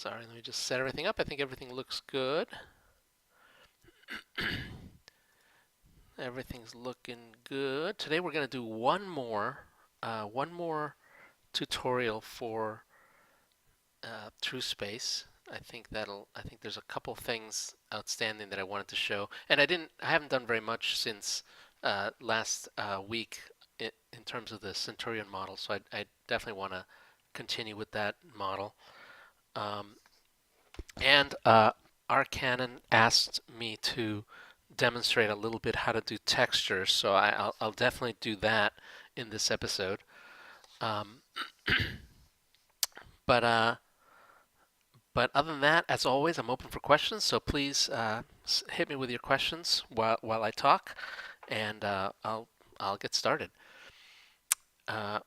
Sorry, let me just set everything up. I think everything looks good. Everything's looking good. Today we're going to do one more tutorial for True Space. I think there's a couple things outstanding that I wanted to show, and I haven't done very much since last week in terms of the Centurion model. So I definitely want to continue with that model. Um, and our Canon asked me to demonstrate a little bit how to do textures, so I'll definitely do that in this episode. Um, but uh, but other than that, as always, I'm open for questions. So please hit me with your questions while I talk, and I'll get started. Uh,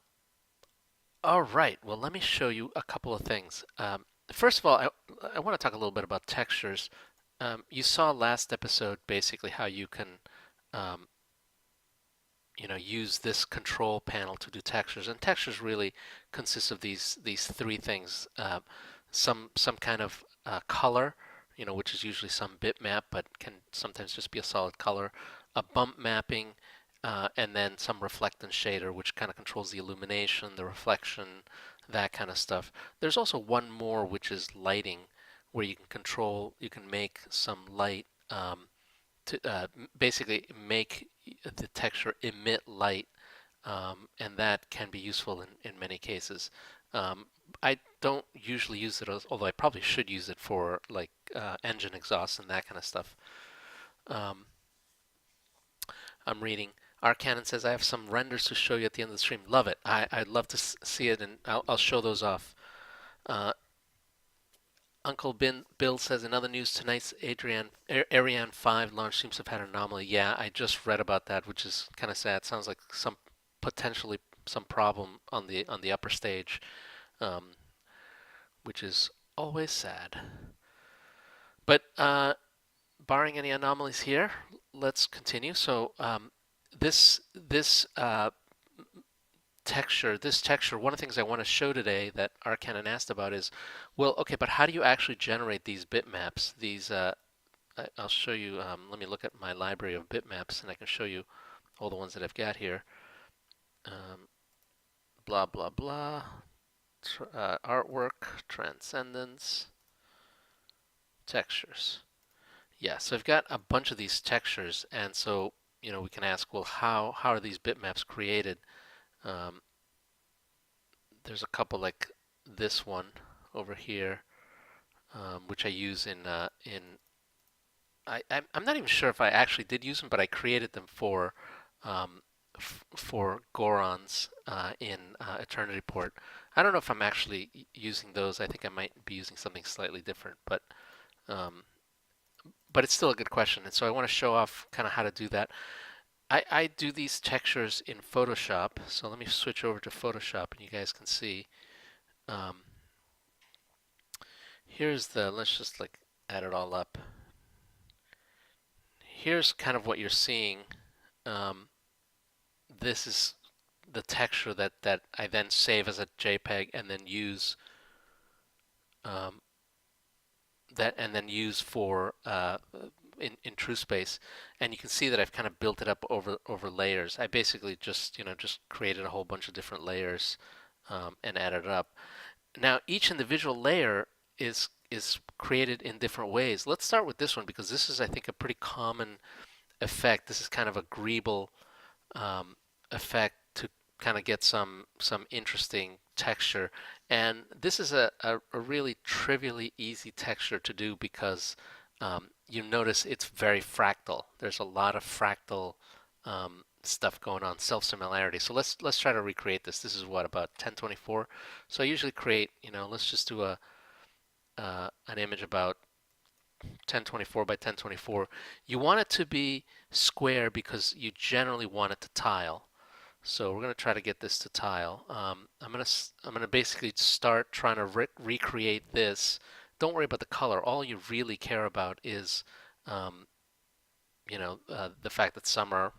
all right. Well, let me show you a couple of things. First of all, I want to talk a little bit about textures. You saw last episode basically how you can um, use this control panel to do textures. And textures really consist of these three things: some kind of color, which is usually some bitmap, but can sometimes just be a solid color, a bump mapping, and then some reflectance shader, which kind of controls the illumination, the reflection, that kind of stuff. There's also one more, which is lighting, where you can make some light to basically make the texture emit light, and that can be useful in many cases. Um, I don't usually use it, although I probably should use it for like engine exhaust and that kind of stuff. Um, I'm reading. Our Canon says I have some renders to show you at the end of the stream. Love it. I'd love to see it, and I'll show those off. Uh, Uncle Bill says in other news tonight's Ariane 5 launch seems to have had an anomaly. Yeah, I just read about that, which is kind of sad. Sounds like some potentially some problem on the upper stage, um, which is always sad. But barring any anomalies here, let's continue. So this texture, one of the things I want to show today that Arcanon asked about is, well, okay, but how do you actually generate these bitmaps? I'll show you, let me look at my library of bitmaps and I can show you all the ones that I've got here. Um, blah, blah, blah, artwork, transcendence, textures. Yeah, so I've got a bunch of these textures, and so, we can ask, well, how are these bitmaps created? Um, there's a couple like this one over here, which I use in I'm not even sure if I actually did use them, but I created them um, for Gorons in Eternity Port. I don't know if I'm actually using those. I think I might be using something slightly different, um, but it's still a good question. And so I want to show off kind of how to do that. I do these textures in Photoshop. So let me switch over to Photoshop and you guys can see. Um, let's just like add it all up. Here's kind of what you're seeing. Um, this is the texture that I then save as a JPEG and then use um, for in TrueSpace, and you can see that I've kind of built it up over layers. I basically just created a whole bunch of different layers and added it up. Now each individual layer is created in different ways. Let's start with this one because this is I think a pretty common effect. This is kind of a greeble um, effect to kind of get some interesting texture. And this is a really trivially easy texture to do because you notice it's very fractal. There's a lot of fractal stuff going on, self-similarity. So let's try to recreate this. This is what, about 1024. So I usually create, let's just do an image about 1024 by 1024. You want it to be square because you generally want it to tile. So we're going to try to get this to tile. I'm gonna basically start trying to recreate this. Don't worry about the color. All you really care about is, um, the fact that some are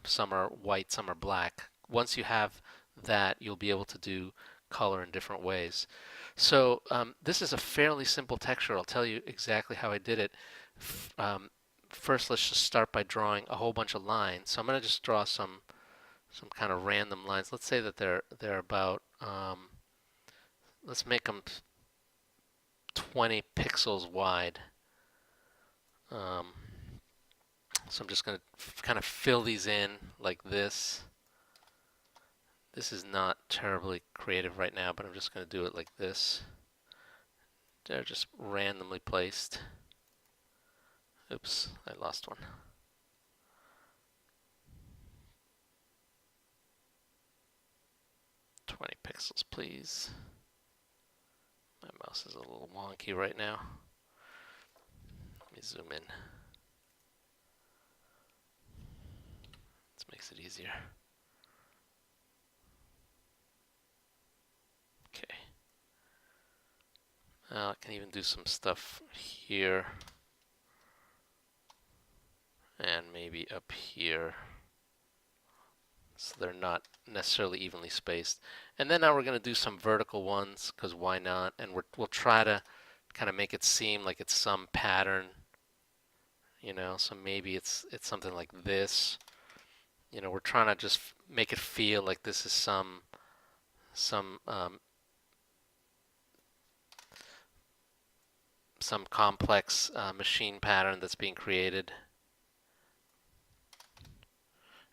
white, some are black. Once you have that, you'll be able to do color in different ways. So this is a fairly simple texture. I'll tell you exactly how I did it. First, let's just start by drawing a whole bunch of lines. So I'm going to just draw some kind of random lines. Let's say that they're about let's make them 20 pixels wide. Um, so I'm just going to kind of fill these in like this. This is not terribly creative right now, but I'm just going to do it like this. They're just randomly placed. Oops, I lost one. "20 pixels, please." My mouse is a little wonky right now. Let me zoom in. This makes it easier. Okay. I can even do some stuff here. And maybe up here. So they're not necessarily evenly spaced. And then now we're going to do some vertical ones, because why not? And we'll try to kind of make it seem like it's some pattern, you know, so maybe it's something like this. You know, we're trying to just make it feel like this is some complex machine pattern that's being created.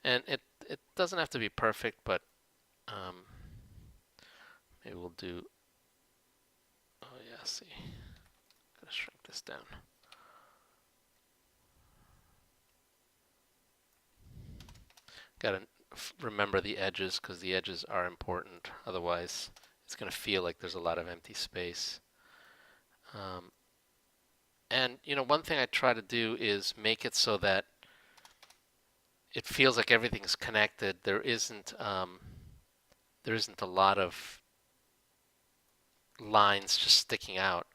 And it doesn't have to be perfect, but maybe we'll do, oh yeah, see, gotta shrink this down. Gotta remember the edges, because the edges are important. Otherwise, it's gonna feel like there's a lot of empty space. And you know, one thing I try to do is make it so that it feels like everything's connected. There isn't a lot of lines just sticking out.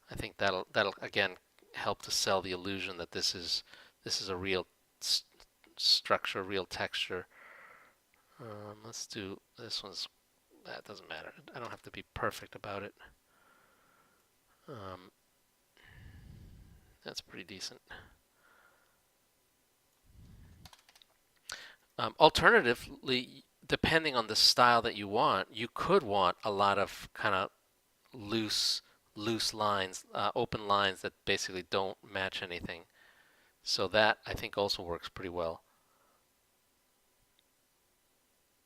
I think that'll again help to sell the illusion that this is a real structure, real texture. Let's do this one's. That doesn't matter. I don't have to be perfect about it. That's pretty decent. Alternatively, depending on the style that you want, you could want a lot of kind of loose lines, open lines that basically don't match anything. So that I think also works pretty well.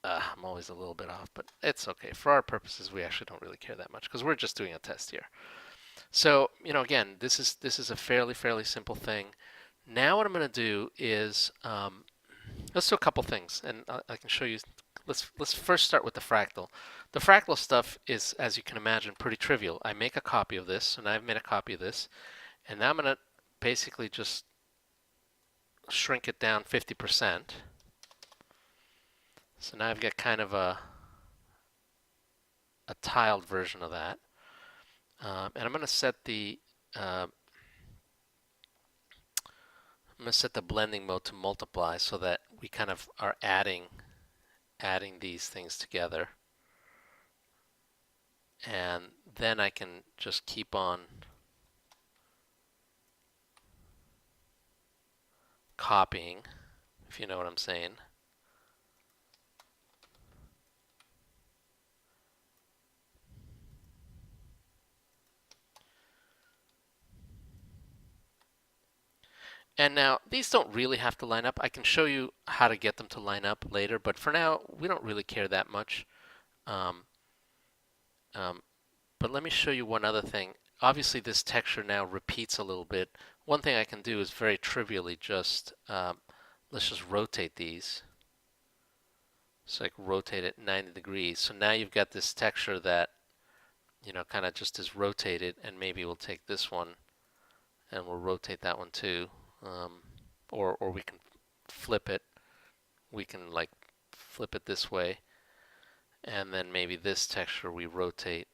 I'm always a little bit off, but it's okay. For our purposes, we actually don't really care that much because we're just doing a test here. So, you know, again, this is a fairly simple thing. Now what I'm going to do is let's do a couple things, and I can show you. Let's first start with the fractal. The fractal stuff is, as you can imagine, pretty trivial. I make a copy of this, and I've made a copy of this, and now I'm going to basically just shrink it down 50%. So now I've got kind of a tiled version of that. And I'm going to set the blending mode to multiply so that we kind of are adding these things together. And then I can just keep on copying, if you know what I'm saying. And now, these don't really have to line up. I can show you how to get them to line up later, but for now, we don't really care that much. But let me show you one other thing. Obviously, this texture now repeats a little bit. One thing I can do is very trivially just, let's just rotate these. So I can rotate it 90 degrees. So now you've got this texture that, you know, kind of just is rotated, and maybe we'll take this one and we'll rotate that one too. Or we can flip it. We can like flip it this way, and then maybe this texture we rotate,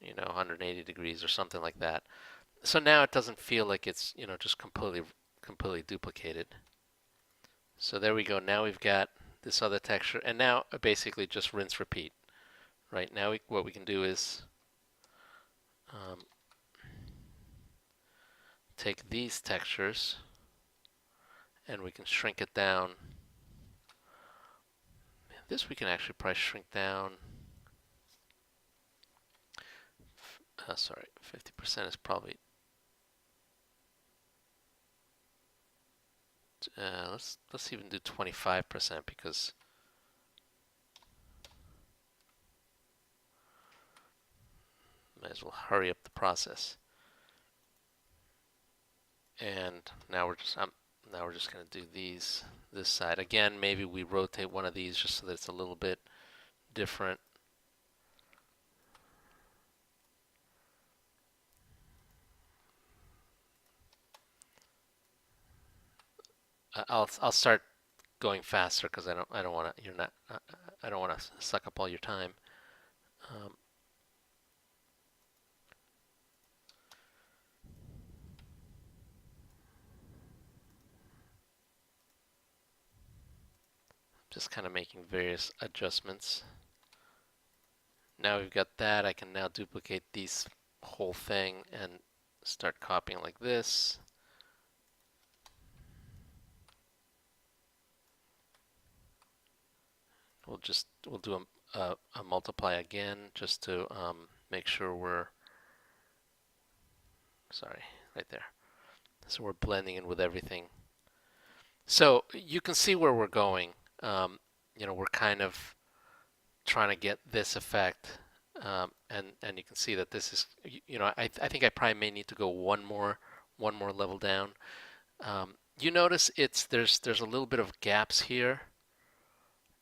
you know, 180 degrees or something like that. So now it doesn't feel like it's, you know, just completely duplicated. So there we go. Now we've got this other texture, and now basically just rinse repeat. Right now, what we can do is um, take these textures and we can shrink it down. This we can actually probably shrink down. Sorry, 50% is probably. Let's even do 25% because might as well hurry up the process. And now we're just going to do this side again. Maybe we rotate one of these just so that it's a little bit different. I'll start going faster because I don't want to I don't want to suck up all your time. Um, just kind of making various adjustments. Now we've got that. I can now duplicate these whole thing and start copying like this. We'll do a multiply again just to make sure we're sorry, right there. So we're blending in with everything. So you can see where we're going. We're kind of trying to get this effect, and you can see that this is, I think I probably may need to go one more level down. You notice there's a little bit of gaps here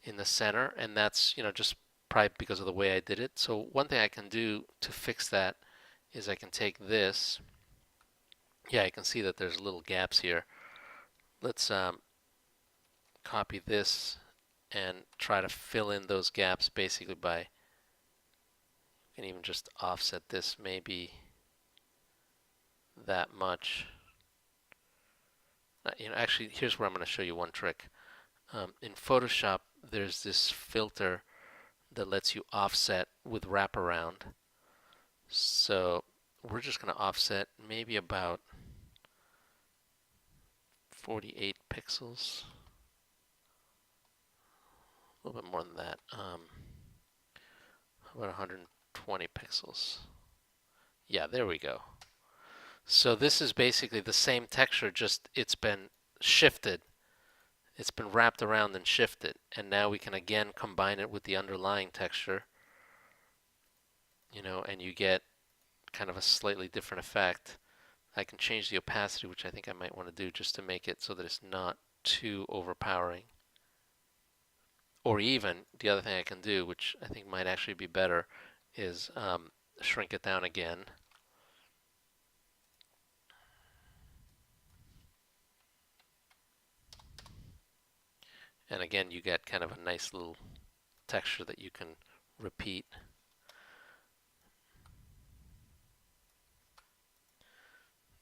in the center, and that's just probably because of the way I did it. So one thing I can do to fix that is I can take this. Yeah, I can see that there's little gaps here. Let's copy this and try to fill in those gaps basically by, you can even just offset this maybe that much. Actually, here's where I'm going to show you one trick. In Photoshop, there's this filter that lets you offset with wraparound. So we're just going to offset maybe about 48 pixels. A little bit more than that. About 120 pixels. Yeah, there we go. So this is basically the same texture, just it's been shifted. It's been wrapped around and shifted. And now we can again combine it with the underlying texture, and you get kind of a slightly different effect. I can change the opacity, which I think I might want to do just to make it so that it's not too overpowering. Or even, the other thing I can do, which I think might actually be better, is shrink it down again. And again, you get kind of a nice little texture that you can repeat.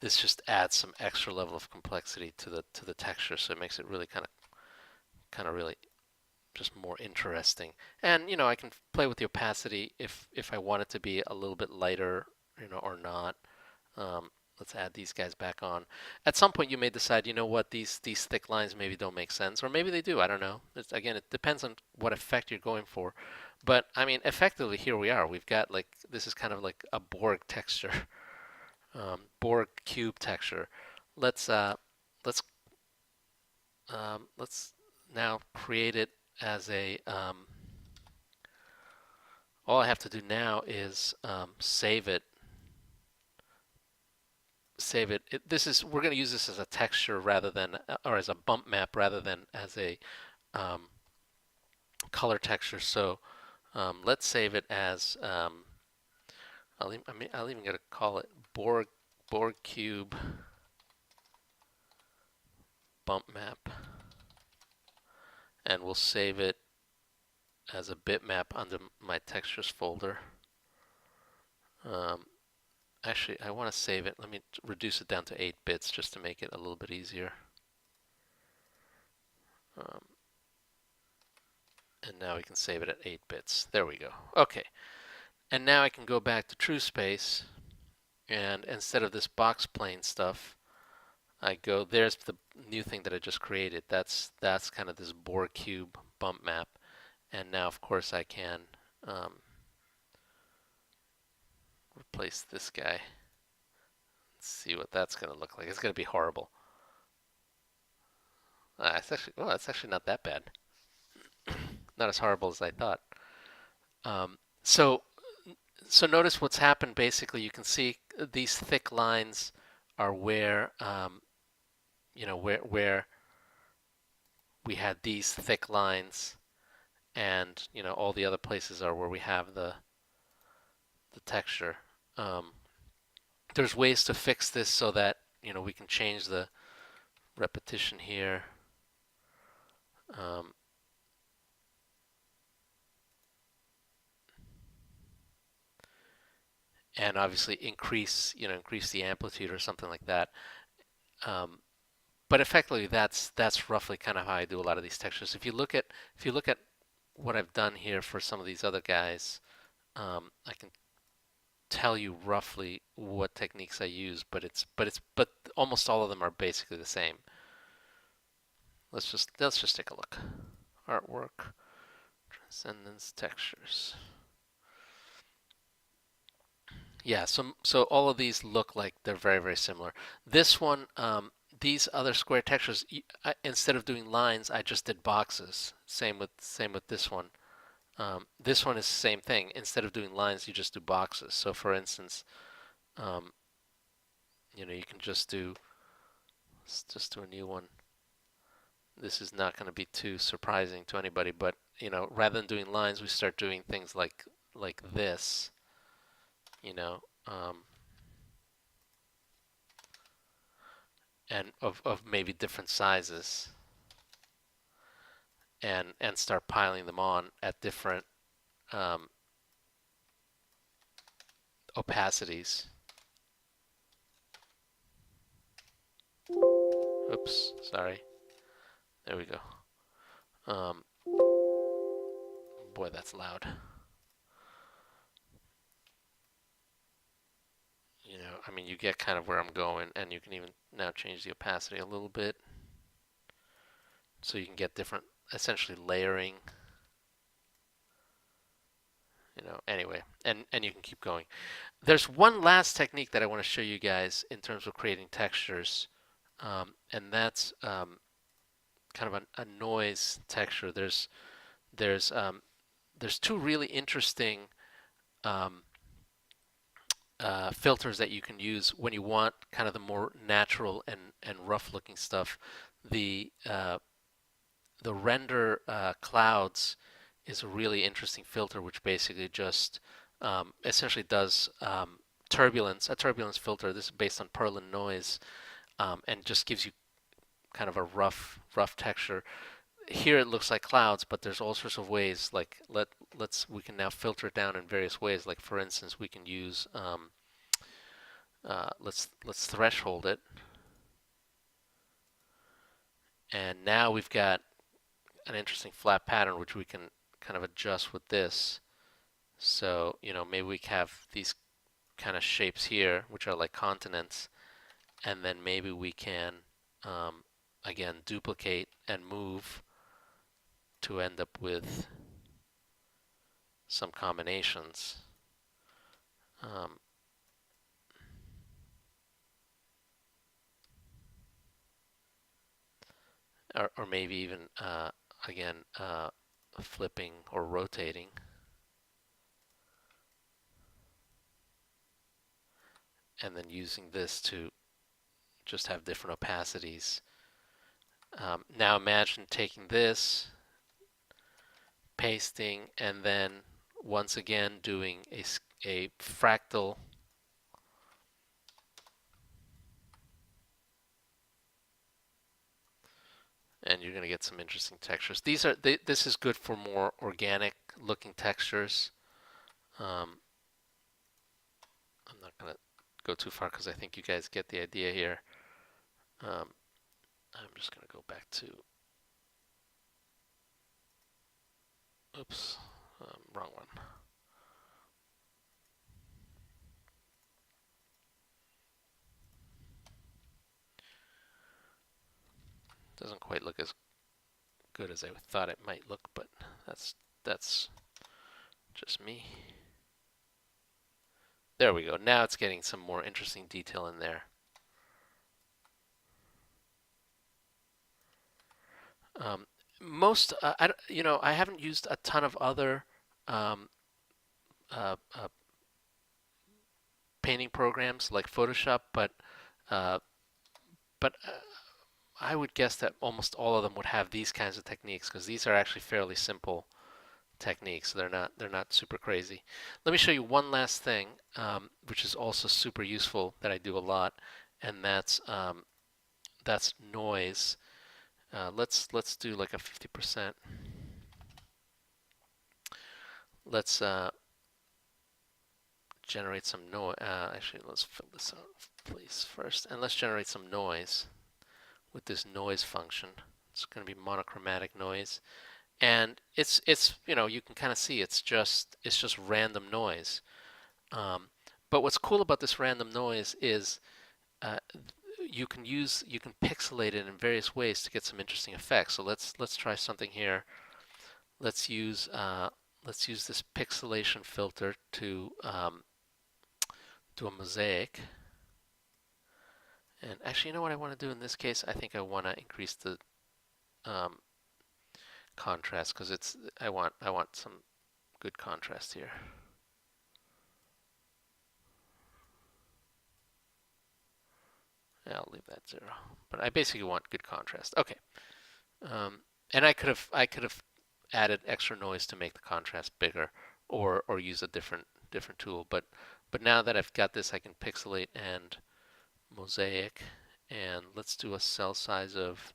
This just adds some extra level of complexity to the texture, so it makes it really kind of really just more interesting. And I can play with the opacity if I want it to be a little bit lighter, or not. Let's add these guys back on. At some point, you may decide, what, these thick lines maybe don't make sense, or maybe they do. I don't know. Again, it depends on what effect you're going for. But I mean, effectively, here we are. We've got this is kind of like a Borg texture, Borg cube texture. Let's let's let's now create it as a. All I have to do now is save it. We're going to use this as a texture rather than, or as a bump map rather than as a color texture. So let's save it as, I'll even going to call it Borg Cube bump map, and we'll save it as a bitmap under my textures folder. Actually, I want to save it. Let me reduce it down to 8 bits just to make it a little bit easier. And now we can save it at 8 bits. There we go. Okay. And now I can go back to TrueSpace, and instead of this box plane stuff, I go, there's the new thing that I just created. That's kind of this bore cube bump map. And now, of course, I can replace this guy. Let's see what that's going to look like. It's going to be horrible. It's actually not that bad. Not as horrible as I thought. Um, so, so notice what's happened. Basically, you can see these thick lines are where where we had these thick lines, and all the other places are where we have the texture. Um, there's ways to fix this so that we can change the repetition here. Um, and obviously increase the amplitude or something like that. Um, but effectively, that's roughly kind of how I do a lot of these textures. If you look at what I've done here for some of these other guys, I can tell you roughly what techniques I use, but almost all of them are basically the same. Let's just take a look. Artwork, transcendence, textures. Yeah, so all of these look like they're very, very similar. This one, these other square textures, instead of doing lines, I just did boxes. Same with this one. This one is the same thing. Instead of doing lines, you just do boxes. So for instance, um, you can let's just do a new one. This is not going to be too surprising to anybody, but rather than doing lines, we start doing things like this, you know, um, and of maybe different sizes, and start piling them on at different um, opacities. Oops, sorry. There we go. Um, boy, that's loud. I mean, you get kind of where I'm going, and you can even now change the opacity a little bit, so you can get different, essentially layering. Anyway, and you can keep going. There's one last technique that I want to show you guys in terms of creating textures, and that's kind of a noise texture. There's there's two really interesting um, filters that you can use when you want kind of the more natural and rough looking stuff. The render clouds is a really interesting filter, which basically just essentially does a turbulence filter. This is based on Perlin noise, and just gives you kind of a rough texture. Here it looks like clouds, but there's all sorts of ways. Like we can now filter it down in various ways. Like for instance, we can use let's threshold it, and now we've got an interesting flat pattern which we can kind of adjust with this. So maybe we have these kind of shapes here which are like continents, and then maybe we can again duplicate and move to end up with some combinations. Um, or maybe even again flipping or rotating, and then using this to just have different opacities. Now imagine taking this, pasting, and then once again doing a fractal and you're going to get some interesting textures. This is good for more organic looking textures. I'm not going to go too far because I think you guys get the idea here. I'm just going to go back to Oops, wrong one. Doesn't quite look as good as I thought it might look, but that's just me. There we go. Now it's getting some more interesting detail in there. Um, I haven't used a ton of other um, uh, uh, painting programs like Photoshop, uh, but I would guess that almost all of them would have these kinds of techniques because these are actually fairly simple techniques. They're not super crazy. Let me show you one last thing, which is also super useful that I do a lot, and that's noise. Let's do like a 50%. Let's generate some noise. Actually, let's fill this out, please, first, and let's generate some noise with this noise function. It's going to be monochromatic noise, and it's you can kind of see it's just random noise. Um, but what's cool about this random noise is uh, you can pixelate it in various ways to get some interesting effects. So let's try something here. Let's use uh, let's use this pixelation filter to do a mosaic. And actually, you know what I want to do in this case? I think I want to increase the um, contrast because I want some good contrast here. Yeah, I'll leave that 0. But I basically want good contrast. Okay. Um, and I could have added extra noise to make the contrast bigger, or use a different tool. But now that I've got this, I can pixelate and mosaic, and let's do a cell size of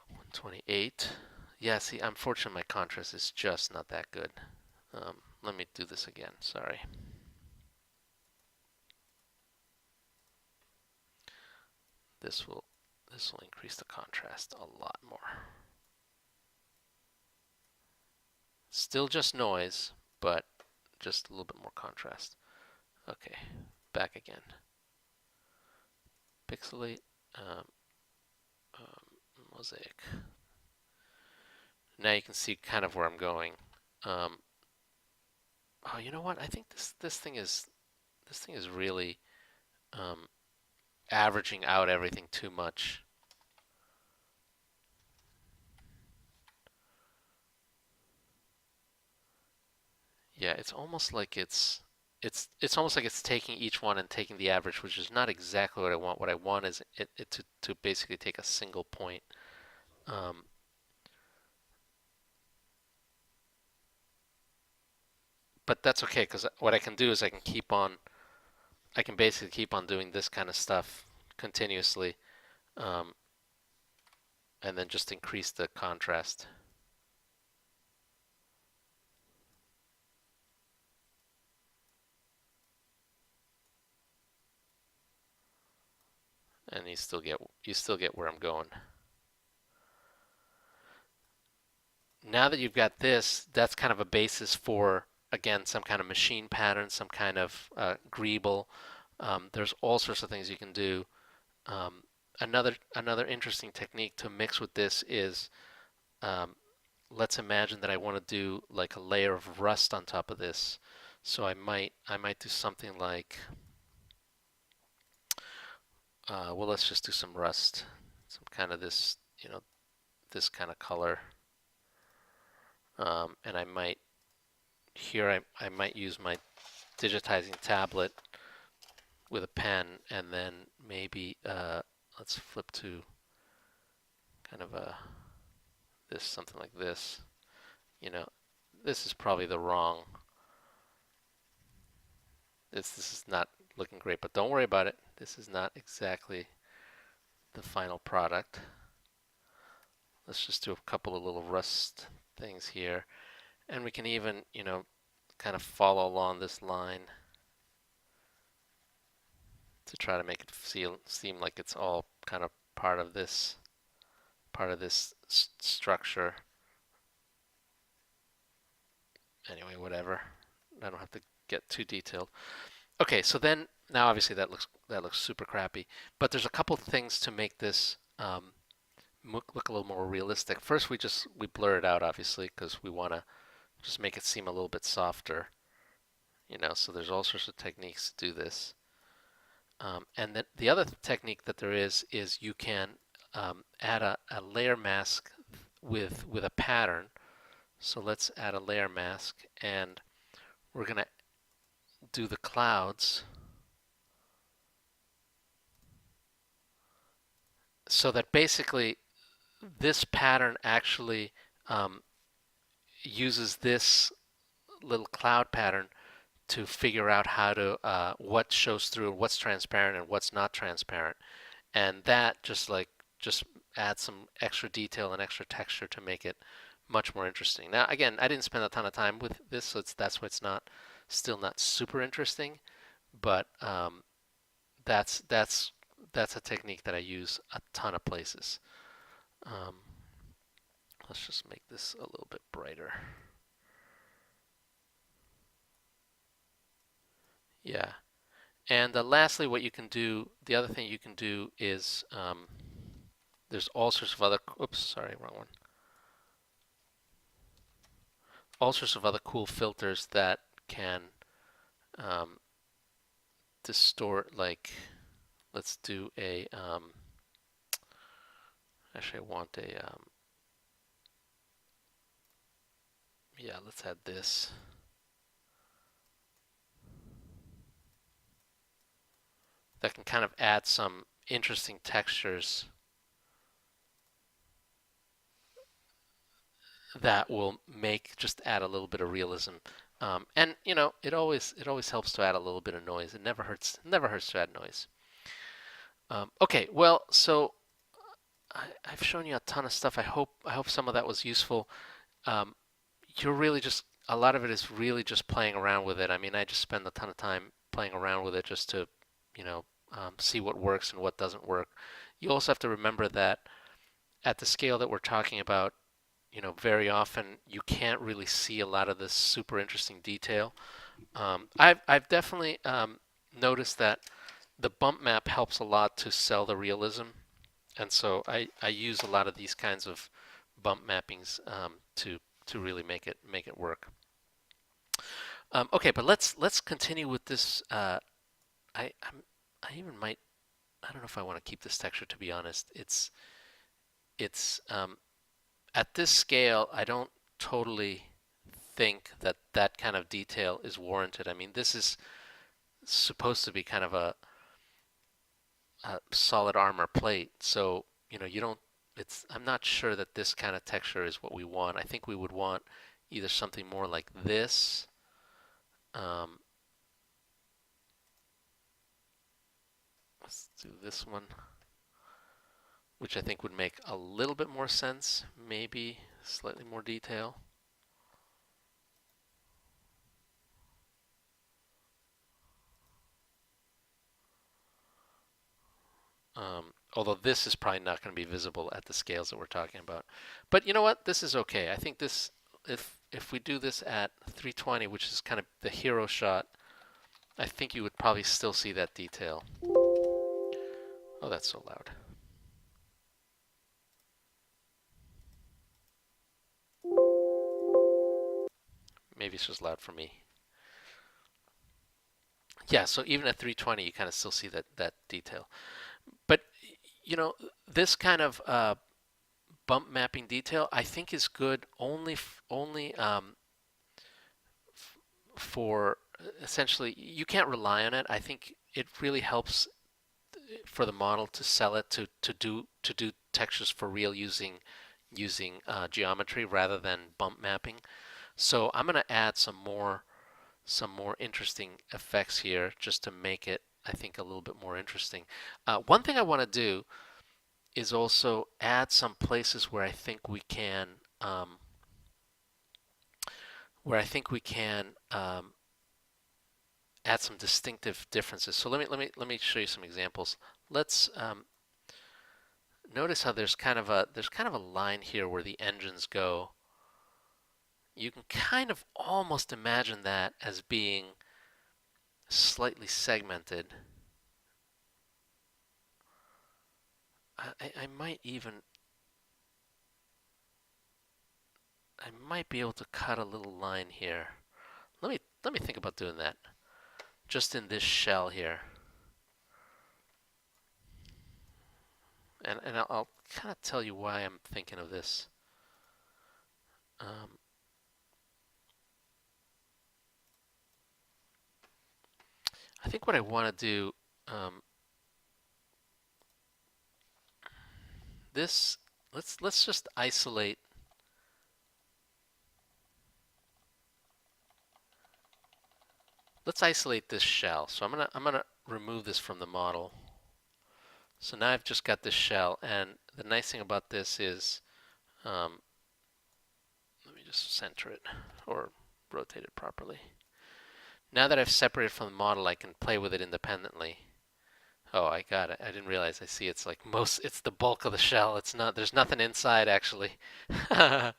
128. Yeah, see, unfortunately, my contrast is just not that good. Let me do this again. Sorry. This will this will increase the contrast a lot more. Still just noise, but just a little bit more contrast. Okay, back again. Pixelate, um, mosaic. Now you can see kind of where I'm going. Um, oh, you know what? I think this thing is really um, averaging out everything too much. Yeah, it's almost like it's almost like it's taking each one and taking the average, which is not exactly what I want. What I want is it to basically take a single point. Um, but that's okay because what I can do is I can basically keep on doing this kind of stuff continuously, um, and then just increase the contrast. And you still get where I'm going. Now that you've got this, that's kind of a basis for, again, some kind of machine pattern, some kind of greeble. There's all sorts of things you can do. Um, another interesting technique to mix with this is, um, let's imagine that I want to do like a layer of rust on top of this. So I might do something like, well, let's just do some rust, some kind of this kind of color. And I might use my digitizing tablet with a pen, and then maybe let's flip to kind of something like this. You know, this is probably the wrong. This is not looking great, but don't worry about it. This is not exactly the final product. Let's just do a couple of little rust things here, and we can even kind of follow along this line to try to make it seem like it's all kind of part of this structure. Anyway, whatever. I don't have to get too detailed. Okay, so then now obviously that looks super crappy, but there's a couple things to make this look a little more realistic. First, we blur it out obviously because we want to just make it seem a little bit softer, So there's all sorts of techniques to do this. And then the other technique that there is you can add a layer mask with a pattern. So let's add a layer mask, and we're gonna do the clouds so that basically this pattern actually um, uses this little cloud pattern to figure out how to what shows through, what's transparent and what's not transparent, and that just adds some extra detail and extra texture to make it much more interesting. Now, again, I didn't spend a ton of time with this, so that's why it's not still not super interesting, but that's that's that's a technique that I use a ton of places. Um, let's just make this a little bit brighter. Yeah. And lastly, what you can do, the other thing you can do is there's all sorts of other, oops, sorry, wrong one. All sorts of other cool filters that can um, distort, like, let's do actually I want yeah, let's add this. That can kind of add some interesting textures that will just add a little bit of realism. And it always helps to add a little bit of noise. It never hurts to add noise. Okay, well, so I've shown you a ton of stuff. I hope some of that was useful. Um, you're really just a lot of it is really just playing around with it. I mean, I just spend a ton of time playing around with it just to, see what works and what doesn't work. You also have to remember that at the scale that we're talking about, very often you can't really see a lot of this super interesting detail. I've definitely noticed that the bump map helps a lot to sell the realism, and so I use a lot of these kinds of bump mappings to really make it work. Okay, but let's continue with this. I even might I don't know if I want to keep this texture, to be honest. It's at this scale I don't totally think that that kind of detail is warranted. I mean, this is supposed to be kind of a solid armor plate, so you don't. I'm not sure that this kind of texture is what we want. I think we would want either something more like this. Um, let's do this one, which I think would make a little bit more sense. Maybe slightly more detail. Although this is probably not going to be visible at the scales that we're talking about. But you know what? This is okay. I think this, if we do this at 320, which is kind of the hero shot, I think you would probably still see that detail. Oh, that's so loud. Maybe it's just loud for me. Yeah, so even at 320, you kind of still see that detail. But this kind of bump mapping detail, I think, is good only for essentially. You can't rely on it. I think it really helps for the model to sell it to do textures for real using geometry rather than bump mapping. So I'm going to add some more interesting effects here just to make it, I think, a little bit more interesting. One thing I want to do is also add some places um, where I think we can add some distinctive differences. So let me show you some examples. Let's notice how there's kind of a line here where the engines go. you can kind of almost imagine that as being slightly segmented. I might even, I might be able to cut a little line here. Let me think about doing that. Just in this shell here. And I'll kind of tell you why I'm thinking of this. Um, I think what I want to do, um, this, let's just isolate. Let's isolate this shell. So I'm gonna remove this from the model. So now I've just got this shell, and the nice thing about this is, um, let me just center it or rotate it properly. Now that I've separated from the model, I can play with it independently. Oh, I got it. I didn't realize. I see it's like it's the bulk of the shell. It's not, there's nothing inside actually. I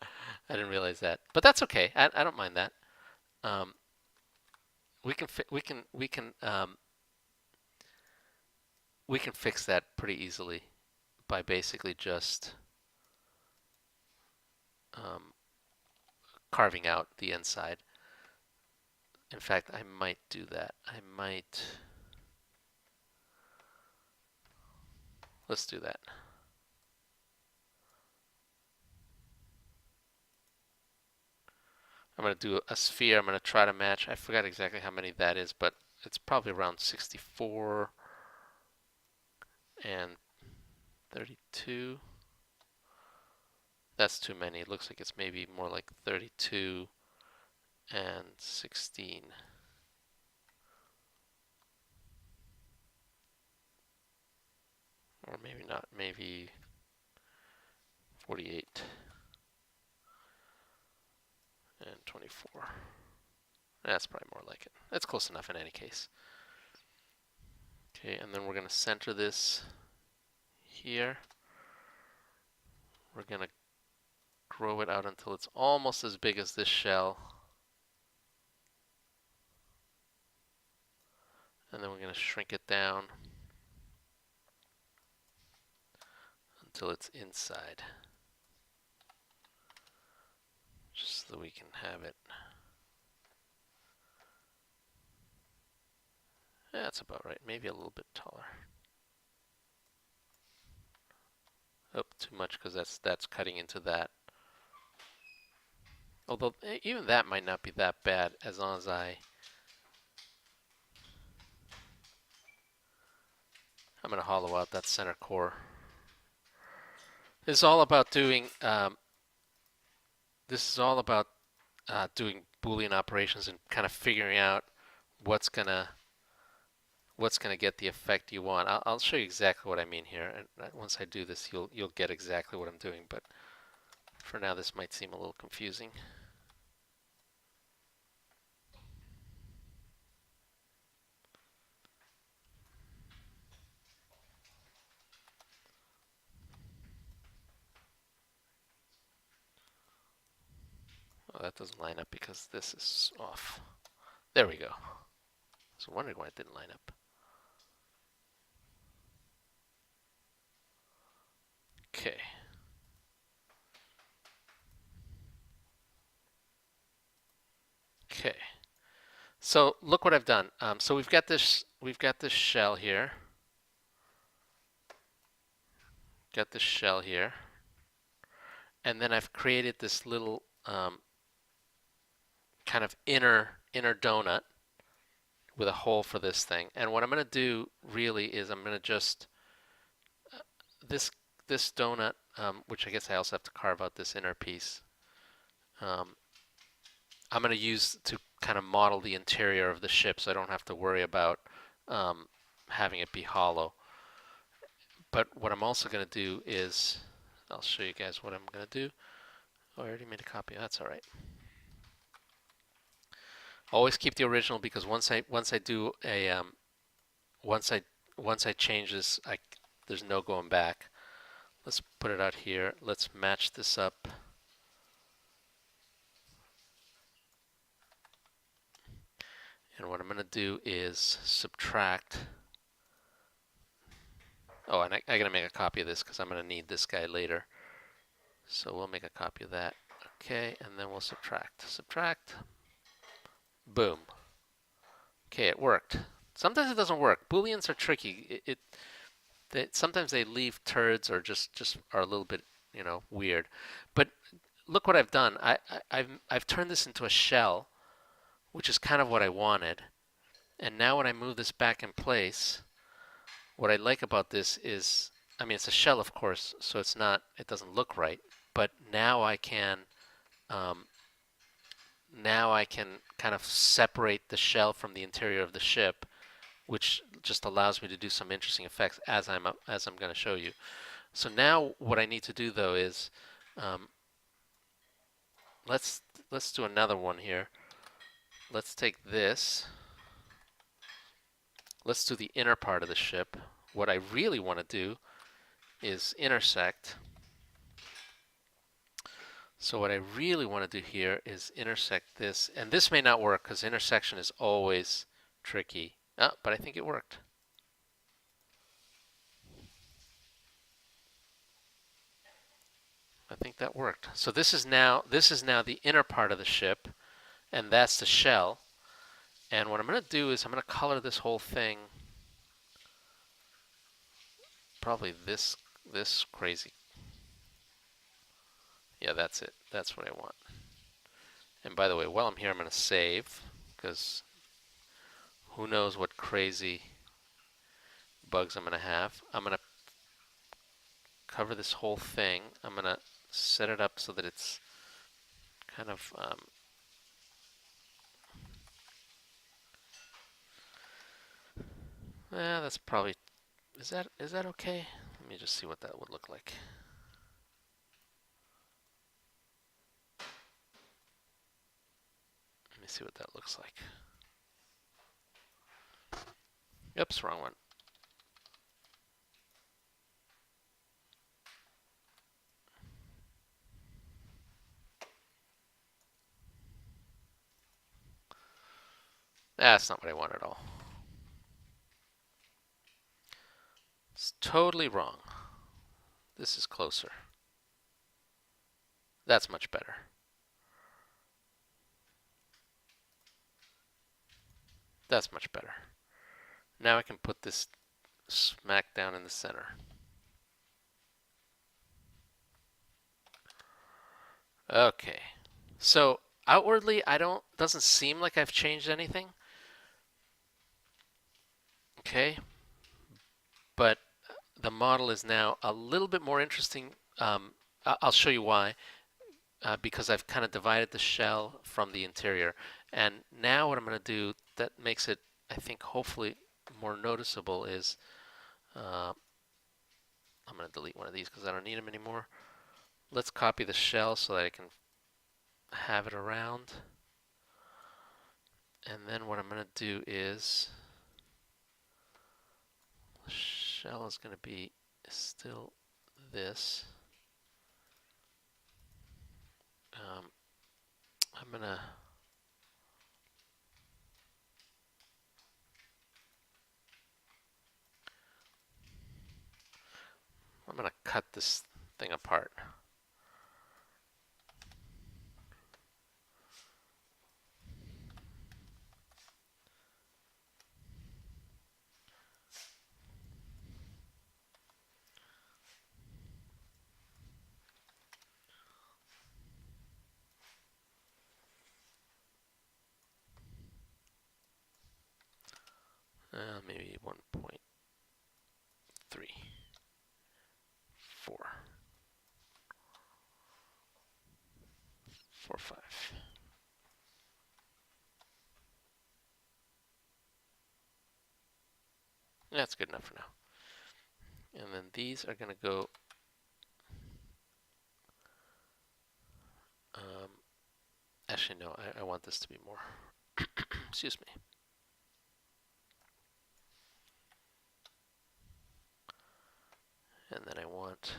didn't realize that. But that's okay. I don't mind that. Um, we can fix that pretty easily by basically just um, carving out the inside. In fact, I might do that. Let's do that. I'm going to do a sphere. I'm going to try to match. I forgot exactly how many that is, but it's probably around 64 and 32. That's too many. It looks like it's maybe more like 32 and 16. Or maybe not. Maybe 48 and 24. That's probably more like it. That's close enough in any case. Okay, and then we're going to center this here. We're going to grow it out until it's almost as big as this shell. And then we're going to shrink it down until it's inside. Just so we can have it. Yeah, that's about right. Maybe a little bit taller. Oh, too much because that's cutting into that. Although even that might not be that bad as long as I'm going to hollow out that center core. This is all about doing doing Boolean operations and kind of figuring out what's gonna get the effect you want. I'll show you exactly what I mean here, and once I do this, you'll get exactly what I'm doing. But for now, this might seem a little confusing. Oh, that doesn't line up because this is off. There we go. I was wondering why it didn't line up. Okay. Okay. So look what I've done. So we've got this shell here. Got this shell here, and then I've created this little kind of inner donut with a hole for this thing. And what I'm going to do really is I'm going to just this donut, which I guess I also have to carve out this inner piece. I'm going to use to kind of model the interior of the ship, so I don't have to worry about having it be hollow. But what I'm also going to do is, I'll show you guys what I'm going to do. Oh, I already made a copy. That's all right. Always keep the original because once I do a once I change this, there's no going back. Let's put it out here. Let's match this up And what I'm going to do is subtract. Oh, and I got to make a copy of this because I'm going to need this guy later. So we'll make a copy of that. Okay, and then we'll subtract. Subtract. Boom. Okay, it worked. Sometimes it doesn't work. Booleans are tricky. Sometimes they leave turds or just are a little bit, weird. But look what I've done. I've turned this into a shell, which is kind of what I wanted. And now when I move this back in place, what I like about this is, I mean, it's a shell, of course, so it doesn't look right. But now um, now I can kind of separate the shell from the interior of the ship, which just allows me to do some interesting effects as I'm going to show you. So now what I need to do though is um, let's do another one here. Let's take this. Let's do the inner part of the ship. What I really want to do is intersect. So what I really want to do here is intersect this, and this may not work because intersection is always tricky. But I think it worked. I think that worked. So this is now the inner part of the ship, and that's the shell. And what I'm going to do is I'm going to color this whole thing probably this crazy. Yeah, that's it. That's what I want. And by the way, while I'm here, I'm going to save because who knows what crazy bugs I'm going to have. I'm going to cover this whole thing. I'm going to set it up so that it's kind of that's probably, is that okay? Let me just see what that would look like. Let me see what that looks like. Oops, wrong one. That's not what I want at all. It's totally wrong. This is closer. That's much better. That's much better. Now I can put this smack down in the center. Okay. So outwardly, doesn't seem like I've changed anything. Okay. But the model is now a little bit more interesting. I'll show you why. Because I've kind of divided the shell from the interior. And now what I'm going to do that makes it, I think, hopefully more noticeable is I'm going to delete one of these because I don't need them anymore. Let's copy the shell so that I can have it around. And then what I'm going to do is the shell is going to be still this. I'm going to cut this thing apart. Maybe 1.3, 4, 4, 5. That's good enough for now. And then these are going to go actually no, I want this to be more. Excuse me. And then I want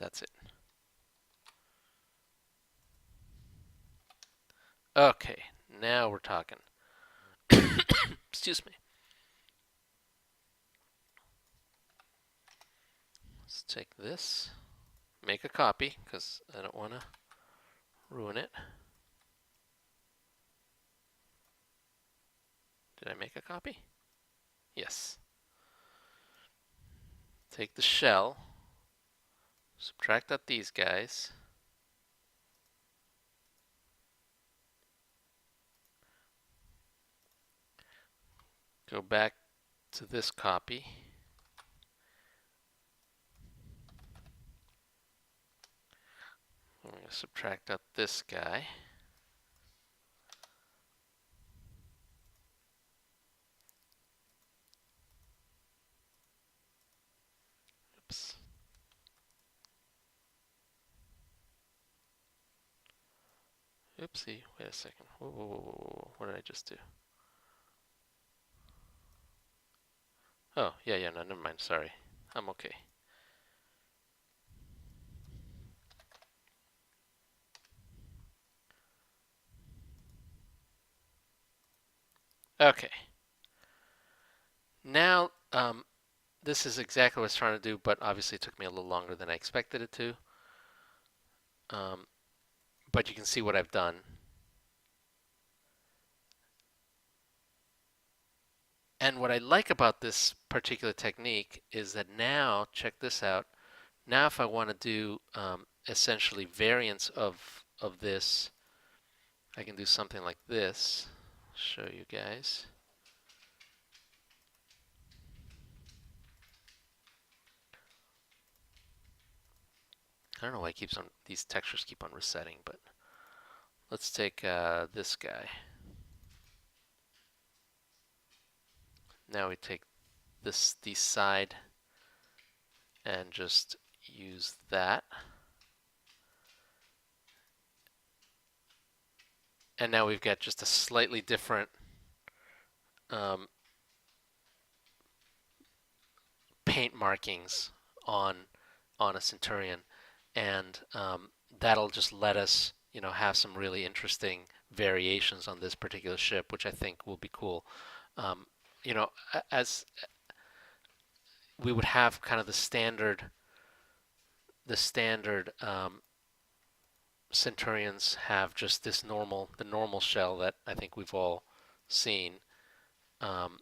That's it. Okay, now we're talking. Excuse me. Let's take this, make a copy, because I don't want to ruin it. Did I make a copy? Yes. Take the shell, subtract out these guys. Go back to this copy. I'm going to subtract out this guy. Oops. Oopsie. Wait a second. Whoa, whoa, whoa, whoa, whoa. What did I just do? Oh, yeah, no, never mind. Sorry. I'm okay. Okay. Now, this is exactly what I was trying to do, but obviously it took me a little longer than I expected it to. But you can see what I've done. And what I like about this particular technique is that now, check this out. Now if I want to do essentially variants of this, I can do something like this. Show you guys. I don't know why these textures keep on resetting, but let's take this guy. Now we take the side and just use that. And now we've got just a slightly different paint markings on a Centurion, and that'll just let us, have some really interesting variations on this particular ship, which I think will be cool. As we would have kind of the standard Centurions have just the normal shell that I think we've all seen. Um,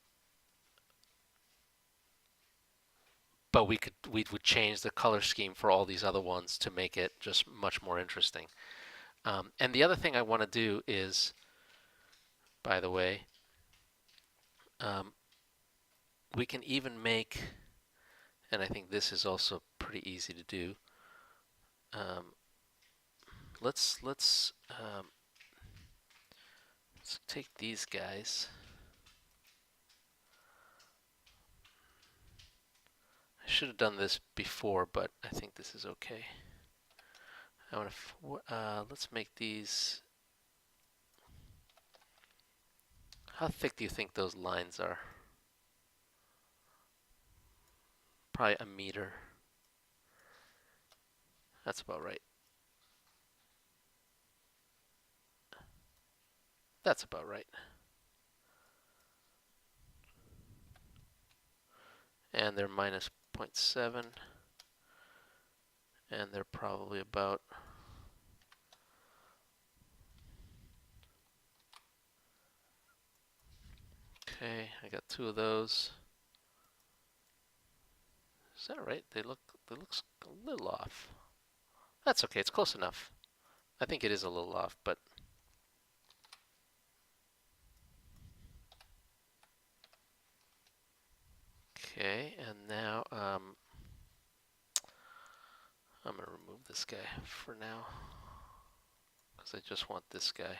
but we would change the color scheme for all these other ones to make it just much more interesting. And the other thing I want to do is, by the way, we can even make, and I think this is also pretty easy to do. Let's take these guys. I should have done this before, but I think this is okay. Let's make these. How thick do you think those lines are? Probably a meter. That's about right. That's about right. And they're minus 0.7. And they're probably about okay. I got two of those. Is that right? They looks a little off. That's okay. It's close enough. I think it is a little off, but okay. And now I'm gonna remove this guy for now because I just want this guy.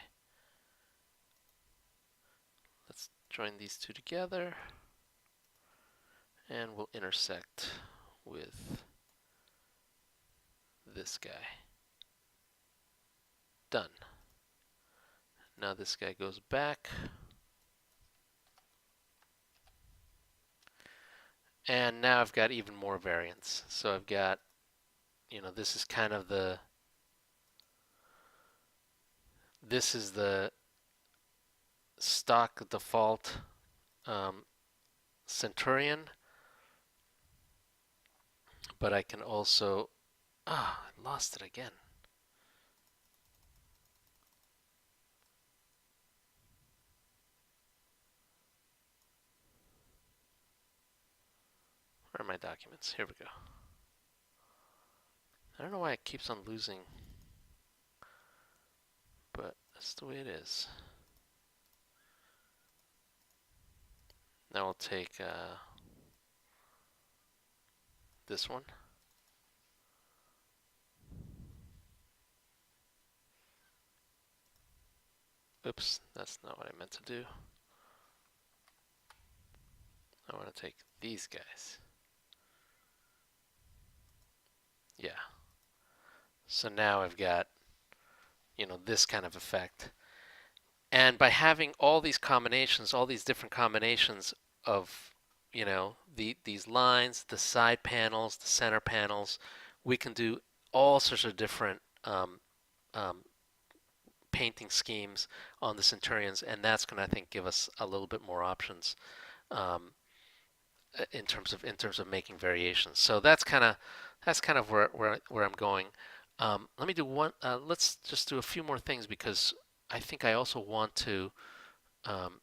Let's join these two together, and we'll intersect with this guy. Done. Now this guy goes back. And now I've got even more variants. So I've got this is kind of this is the stock default um, Centurion, but I can also, I lost it again. Where are my documents? Here we go. I don't know why it keeps on losing, but that's the way it is. Now we'll take this one. Oops, that's not what I meant to do. I want to take these guys. Yeah. So now I've got, this kind of effect. And by having all these combinations, all these different combinations of, these lines, the side panels, the center panels, we can do all sorts of different um, painting schemes on the Centurions, and that's going to, I think, give us a little bit more options um, in terms of making variations. So that's kind of where I'm going. Let me do one. Let's just do a few more things because I think I also want to. Um,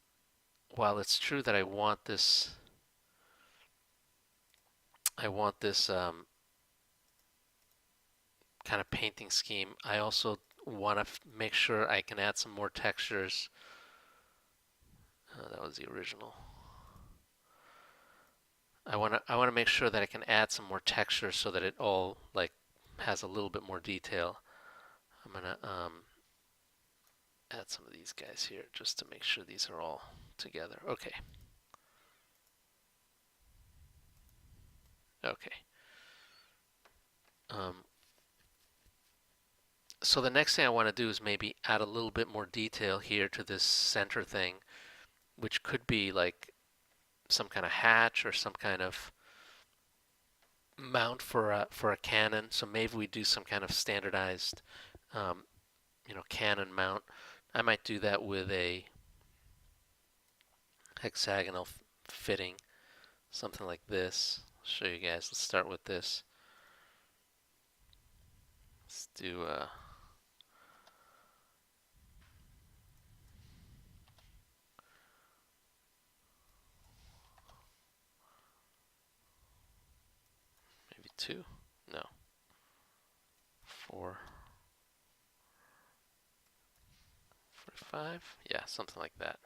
while it's true that I want this kind of painting scheme, I also want to make sure I can add some more textures. That was the original. I want to make sure that I can add some more texture so that it all like has a little bit more detail. I'm gonna add some of these guys here just to make sure these are all together. Okay. Okay. Um, so the next thing I want to do is maybe add a little bit more detail here to this center thing, which could be like some kind of hatch or some kind of mount for a cannon. So maybe we do some kind of standardized, um, cannon mount. I might do that with a hexagonal fitting, something like this. I'll show you guys. Let's start with this. Let's do maybe 2. No, 4, 45. Yeah, something like that.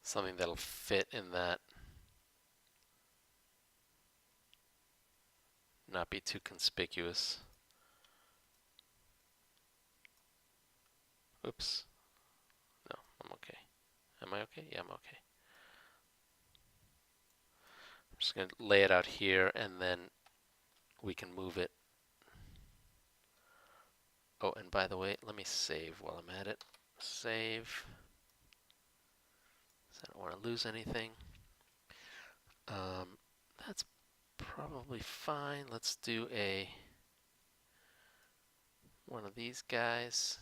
Something that'll fit in that, not be too conspicuous. Oops. No, I'm okay. Am I okay? Yeah, I'm okay. I'm just going to lay it out here and then we can move it. Oh, and by the way, let me save while I'm at it. Save. So I don't want to lose anything. That's probably fine. Let's do one of these guys.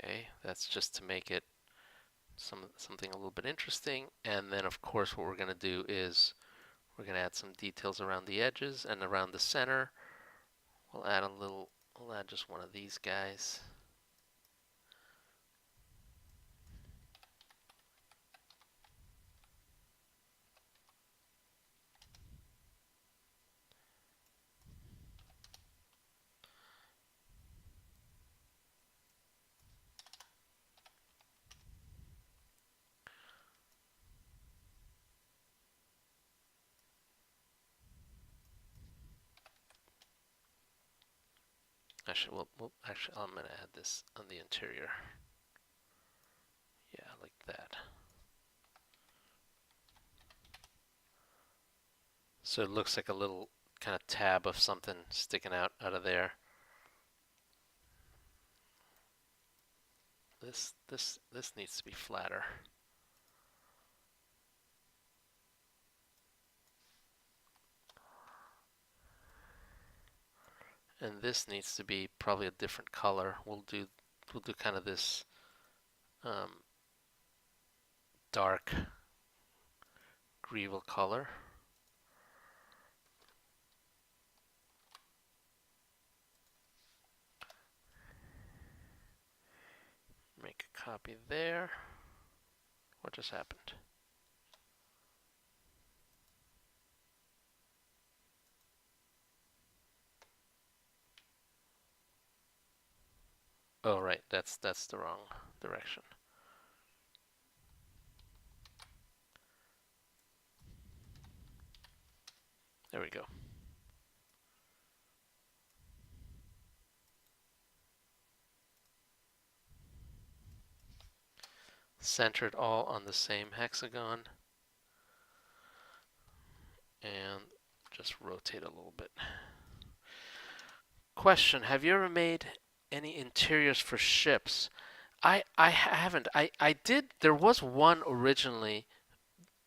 Okay, that's just to make it something a little bit interesting. And then of course what we're going to do is we're going to add some details around the edges and around the center. We'll add just one of these guys. Actually, actually, I'm gonna add this on the interior. Yeah, like that. So it looks like a little kind of tab of something sticking out of there. This needs to be flatter. And this needs to be probably a different color. We'll do kind of this um, dark Grieval color. Make a copy there. What just happened? Oh, right, that's the wrong direction. There we go. Centered all on the same hexagon. And just rotate a little bit. Question, have you ever made any interiors for ships? I haven't. I did. There was one originally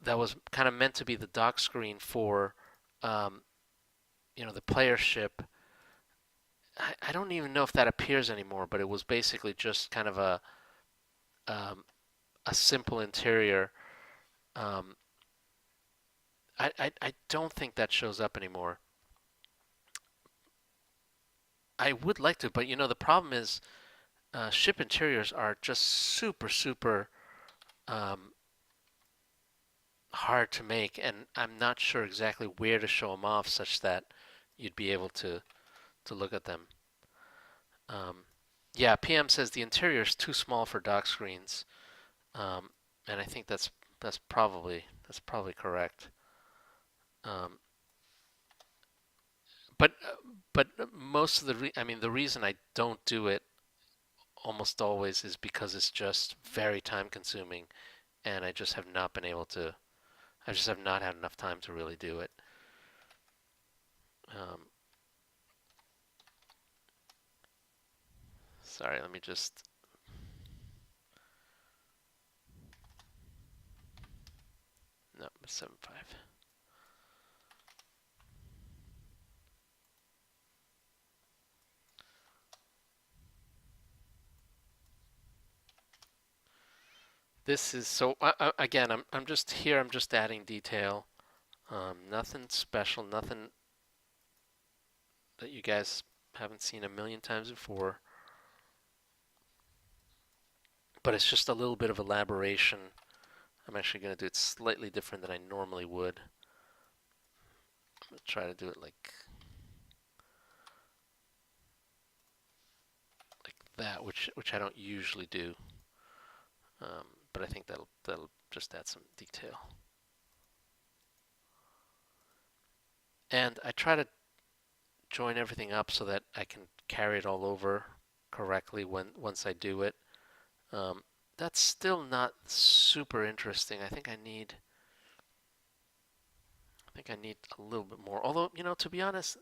that was kind of meant to be the dock screen for, um, the player ship. I don't even know if that appears anymore, but it was basically just kind of um, a simple interior. Um, I don't think that shows up anymore. I would like to, but the problem is ship interiors are just super um, hard to make, and I'm not sure exactly where to show them off such that you'd be able to look at them. Um, yeah, PM says the interior is too small for dock screens, um, and I think that's probably correct. Um, but most of I mean, the reason I don't do it almost always is because it's just very time consuming, and I just have not been able to. I just have not had enough time to really do it. Um, sorry, let me just. No, 7.5. This is so. Again, I'm just here. I'm just adding detail. Nothing special. Nothing that you guys haven't seen a million times before. But it's just a little bit of elaboration. I'm actually going to do it slightly different than I normally would. I'm going to try to do it like that, which I don't usually do. But I think that'll just add some detail. And I try to join everything up so that I can carry it all over correctly once I do it. Um, that's still not super interesting. I think I need a little bit more. Although, to be honest,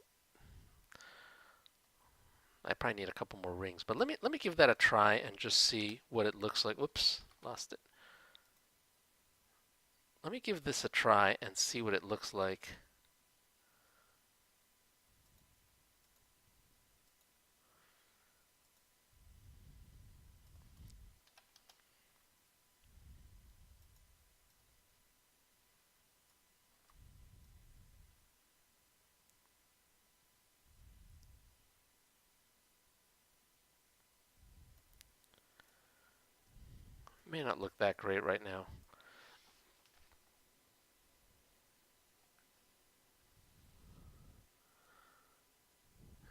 I probably need a couple more rings. But let me give that a try and just see what it looks like. Whoops, lost it. Let me give this a try and see what it looks like. It may not look that great right now.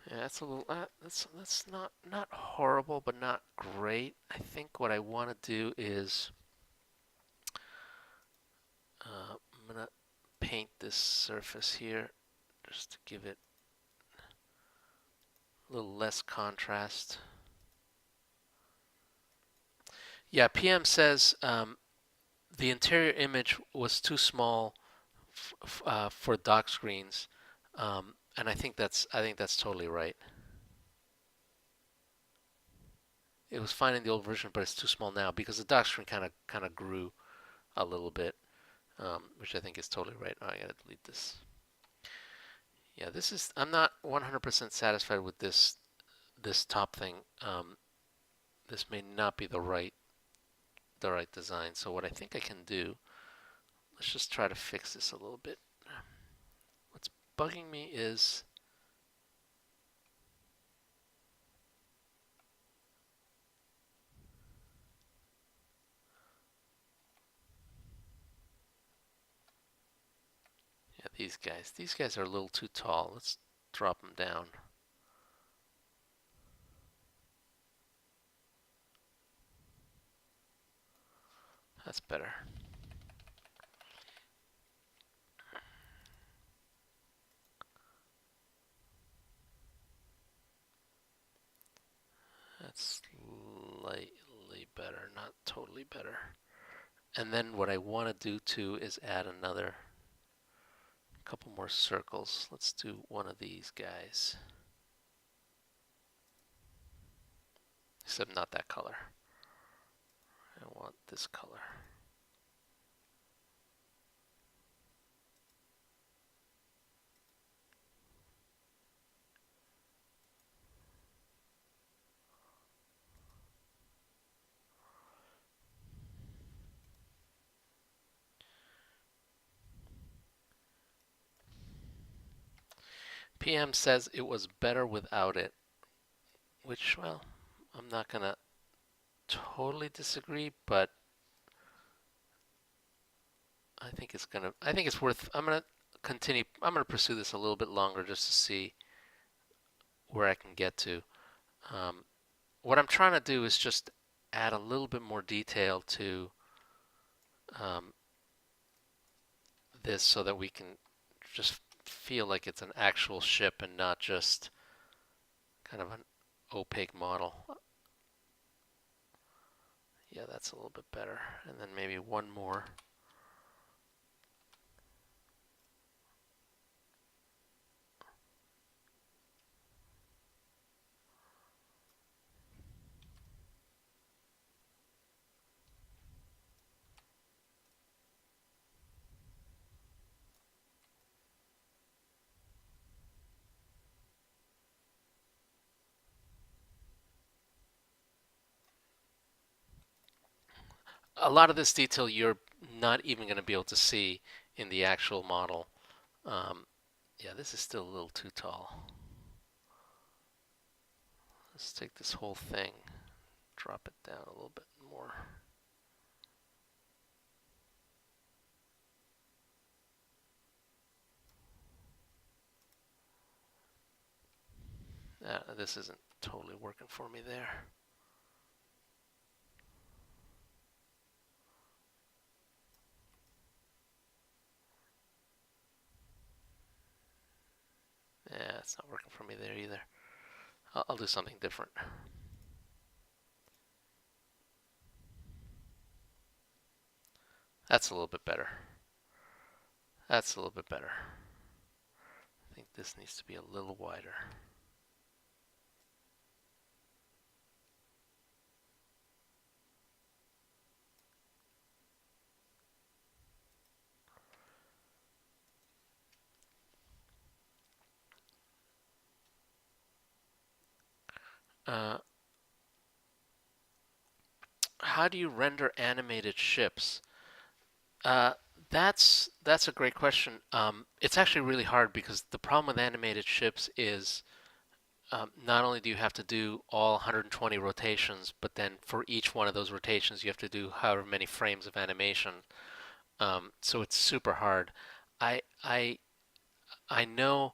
Yeah, that's a little. That's not horrible, but not great. I think what I want to do is I'm gonna paint this surface here just to give it A little less contrast. Yeah, PM says the interior image was too small for dock screens, and I think that's totally right. It was fine in the old version, but it's too small now because the dock screen kind of grew a little bit, which I think is totally right. Oh, I gotta delete this. Yeah, this is. I'm not 100% satisfied with this top thing. This may not be the right design. So what I think I can do, let's just try to fix this a little bit. What's bugging me is yeah, these guys. These guys are a little too tall. Let's drop them down. That's better. That's slightly better, not totally better. And then what I want to do too is add another couple more circles. Let's do one of these guys. Except not that color. I want this color. PM says it was better without it, which, well, I'm not gonna totally disagree, but I think it's worth, I'm gonna pursue this a little bit longer just to see where I can get to. Um, what I'm trying to do is just add a little bit more detail to um, this so that we can just feel like it's an actual ship and not just kind of an opaque model. Yeah, that's a little bit better. And then maybe one more. A lot of this detail you're not even going to be able to see in the actual model. Um, yeah, this is still a little too tall. Let's take this whole thing, drop it down a little bit more. This isn't totally working for me there. Yeah, it's not working for me there either. I'll do something different. That's a little bit better. That's a little bit better. I think this needs to be a little wider. Uh, how do you render animated ships? Uh, that's a great question. It's actually really hard because the problem with animated ships is not only do you have to do all 120 rotations, but then for each one of those rotations you have to do however many frames of animation. So it's super hard. I I I know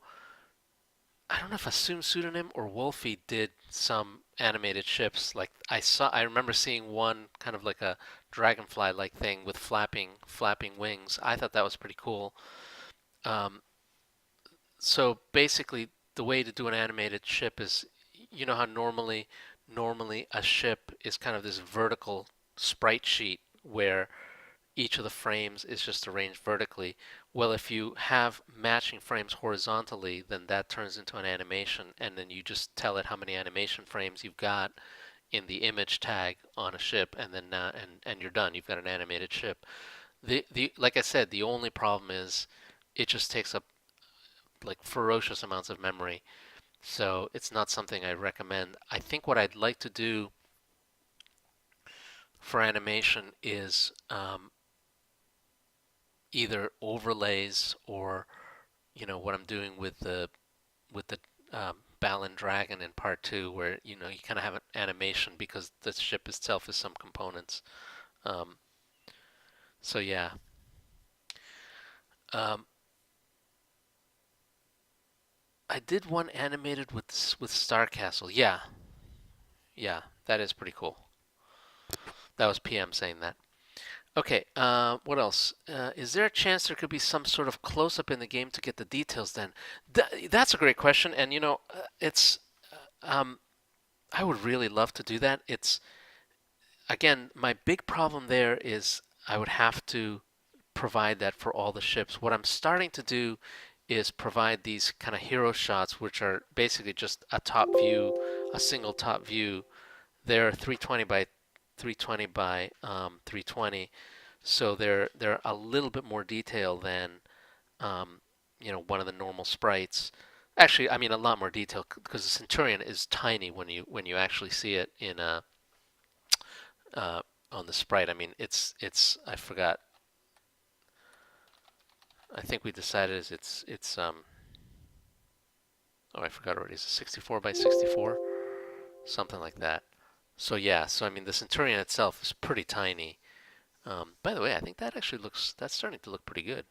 I don't know if Assume Pseudonym or Wolfie did some animated ships. Like I remember seeing one kind of like a dragonfly-like thing with flapping wings. I thought that was pretty cool. Um, so basically, the way to do an animated ship is you know how normally a ship is kind of this vertical sprite sheet where each of the frames is just arranged vertically. Well, if you have matching frames horizontally, then that turns into an animation, and then you just tell it how many animation frames you've got in the image tag on a ship, and then and you're done. You've got an animated ship. The like I said, the only problem is it just takes up like ferocious amounts of memory. So it's not something I recommend. I think what I'd like to do for animation is either overlays or what I'm doing with the Balan Dragon in part two, where you kind of have an animation because the ship itself is some components. Um, so yeah, um, I did one animated with Star Castle. Yeah, yeah, that is pretty cool. That was PM saying that. Okay, what else? Is there a chance there could be some sort of close-up in the game to get the details then? That's a great question, and it's um, I would really love to do that. It's again, my big problem there is I would have to provide that for all the ships. What I'm starting to do is provide these kind of hero shots, which are basically just a top view, a single top view. They're 320 by 320 by 320, so they're a little bit more detail than um, one of the normal sprites. Actually, I mean a lot more detail because the Centurion is tiny when you actually see it in a uh, on the sprite. I mean it's I forgot. I think we decided it's oh, I forgot already. It's 64 by 64, something like that. So yeah, so I mean the Centurion itself is pretty tiny. By the way, I think that's starting to look pretty good.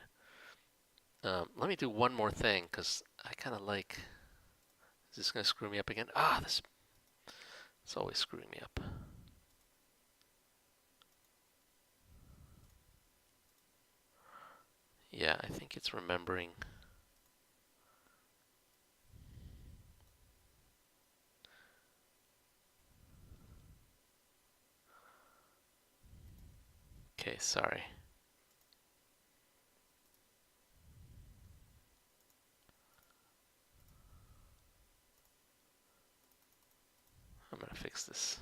Let me do one more thing because I kind of like. Is this going to screw me up again? This it's always screwing me up. Yeah, I think it's remembering. Okay, sorry. I'm going to fix this.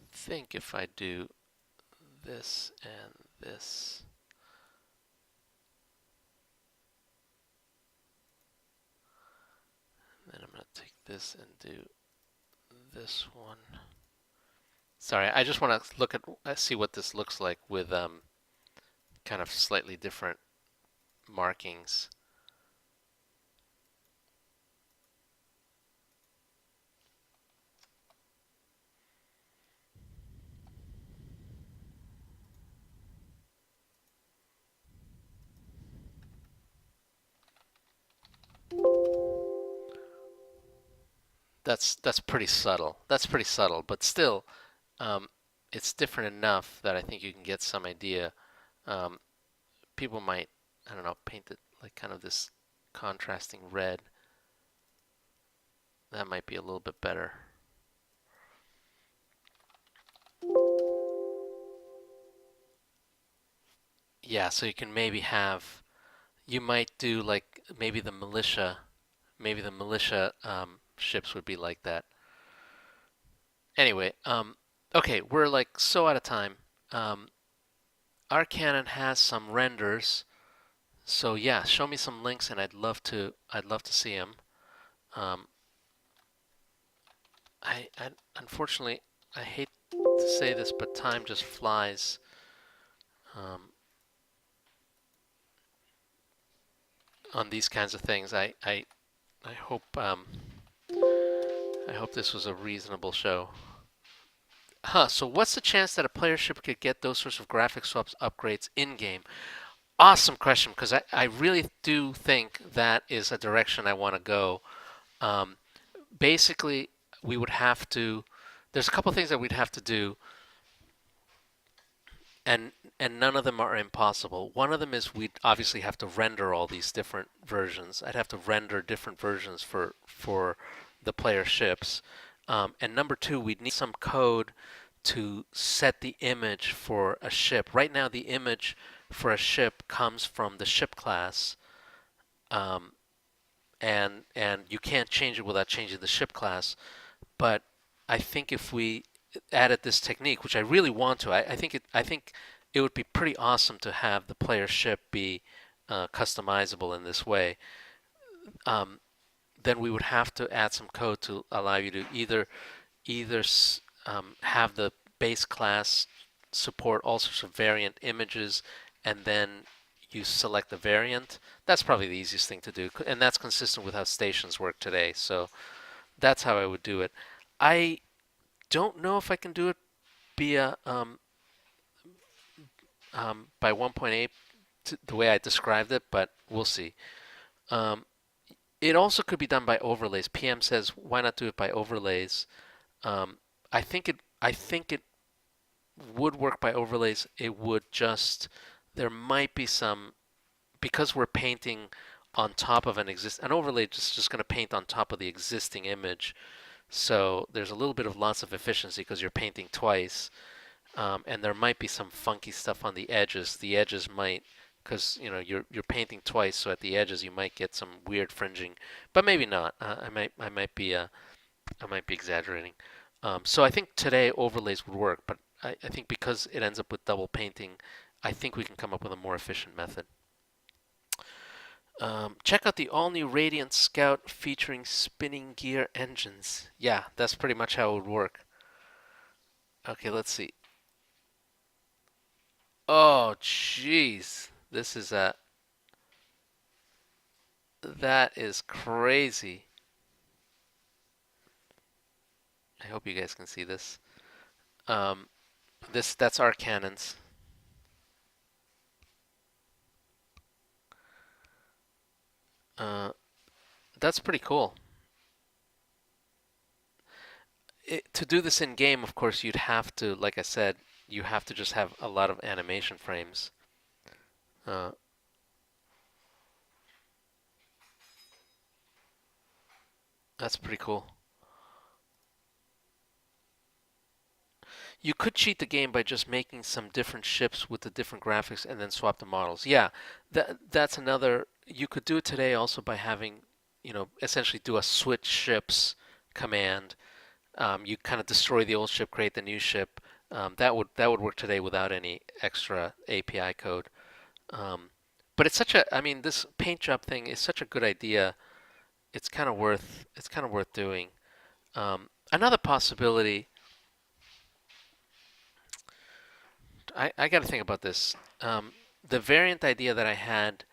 I think if I do this and this, then I'm going to take this and do this one. Sorry, I just want to look at see what this looks like with kind of slightly different markings. That's pretty subtle. That's pretty subtle, but still, um, it's different enough that I think you can get some idea. Um, People might, I don't know, paint it like kind of this contrasting red. That might be a little bit better. Yeah, so you can maybe have, you might do like maybe the militia ships would be like that. Anyway, okay, we're like so out of time. Um, our Canon has some renders, so yeah, show me some links, and I'd love to see them. Um, I unfortunately I hate to say this, but time just flies. Um, on these kinds of things, I hope I hope this was a reasonable show. So what's the chance that a player ship could get those sorts of graphic swaps upgrades in game? Awesome question, because I really do think that is a direction I want to go. Um, Basically, we would have to. There's a couple things that we'd have to do. and and none of them are impossible. One of them is we'd obviously have to render all these different versions. I'd have to render different versions for the player ships. And number two, we'd need some code to set the image for a ship. Right now, the image for a ship comes from the ship class, um, and you can't change it without changing the ship class. But I think if we added this technique, which I really want to, I think it would be pretty awesome to have the player ship be customizable in this way. Um, then we would have to add some code to allow you to either have the base class support all sorts of variant images, and then you select the variant. That's probably the easiest thing to do, and that's consistent with how stations work today. So that's how I would do it. I don't know if I can do it via by 1.8 the way I described it, but we'll see. Um, it also could be done by overlays. PM says, why not do it by overlays? Um, I think it would work by overlays. It would just there might be some because we're painting on top of an overlay just going to paint on top of the existing image. So there's a little bit of loss of efficiency because you're painting twice. And there might be some funky stuff on the edges. The edges might, because you're painting twice, so at the edges you might get some weird fringing, but maybe not. I might be exaggerating. So I think today overlays would work, but I think because it ends up with double painting, I think we can come up with a more efficient method. Check out the all-new Radiant Scout featuring spinning gear engines. Yeah, that's pretty much how it would work. Okay, let's see. Oh, jeez. That is crazy. I hope you guys can see this. Um, that's our cannons. Uh, that's pretty cool. To do this in game, of course, you'd have to, like I said, you have to just have a lot of animation frames. Uh, that's pretty cool. You could cheat the game by just making some different ships with the different graphics and then swap the models. Yeah, that's another. You could do it today also by having, essentially do a switch ships command. You kind of destroy the old ship, create the new ship. That would work today without any extra API code. Um, but I mean, this paint job thing is such a good idea. It's kind of worth doing. Another possibility. I got to think about this. The variant idea that I had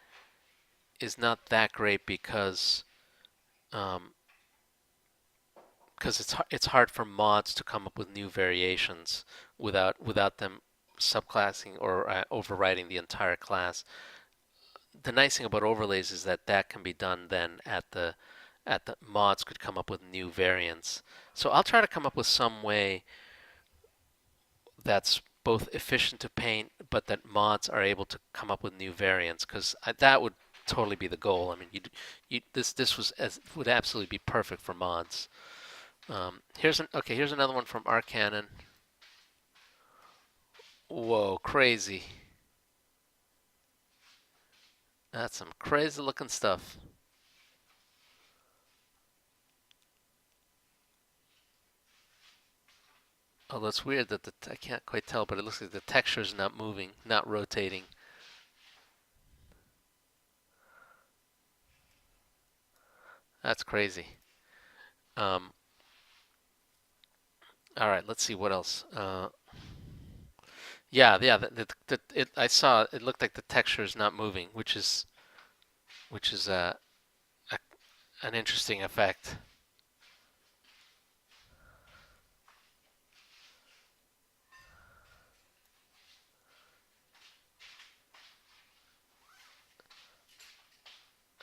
is not that great um, because it's hard for mods to come up with new variations without them subclassing or overriding the entire class. The nice thing about overlays is that that can be done then at the mods could come up with new variants. So I'll try to come up with some way that's both efficient to paint, but that mods are able to come up with new variants, because that would totally be the goal. I mean, would absolutely be perfect for mods. Here's another one from Arcanon. Whoa, crazy! That's some crazy looking stuff. Oh, that's weird that I can't quite tell, but it looks like the texture is not moving, not rotating. That's crazy. Um, all right, let's see what else. Yeah. I saw it looked like the texture is not moving, which is a, an interesting effect.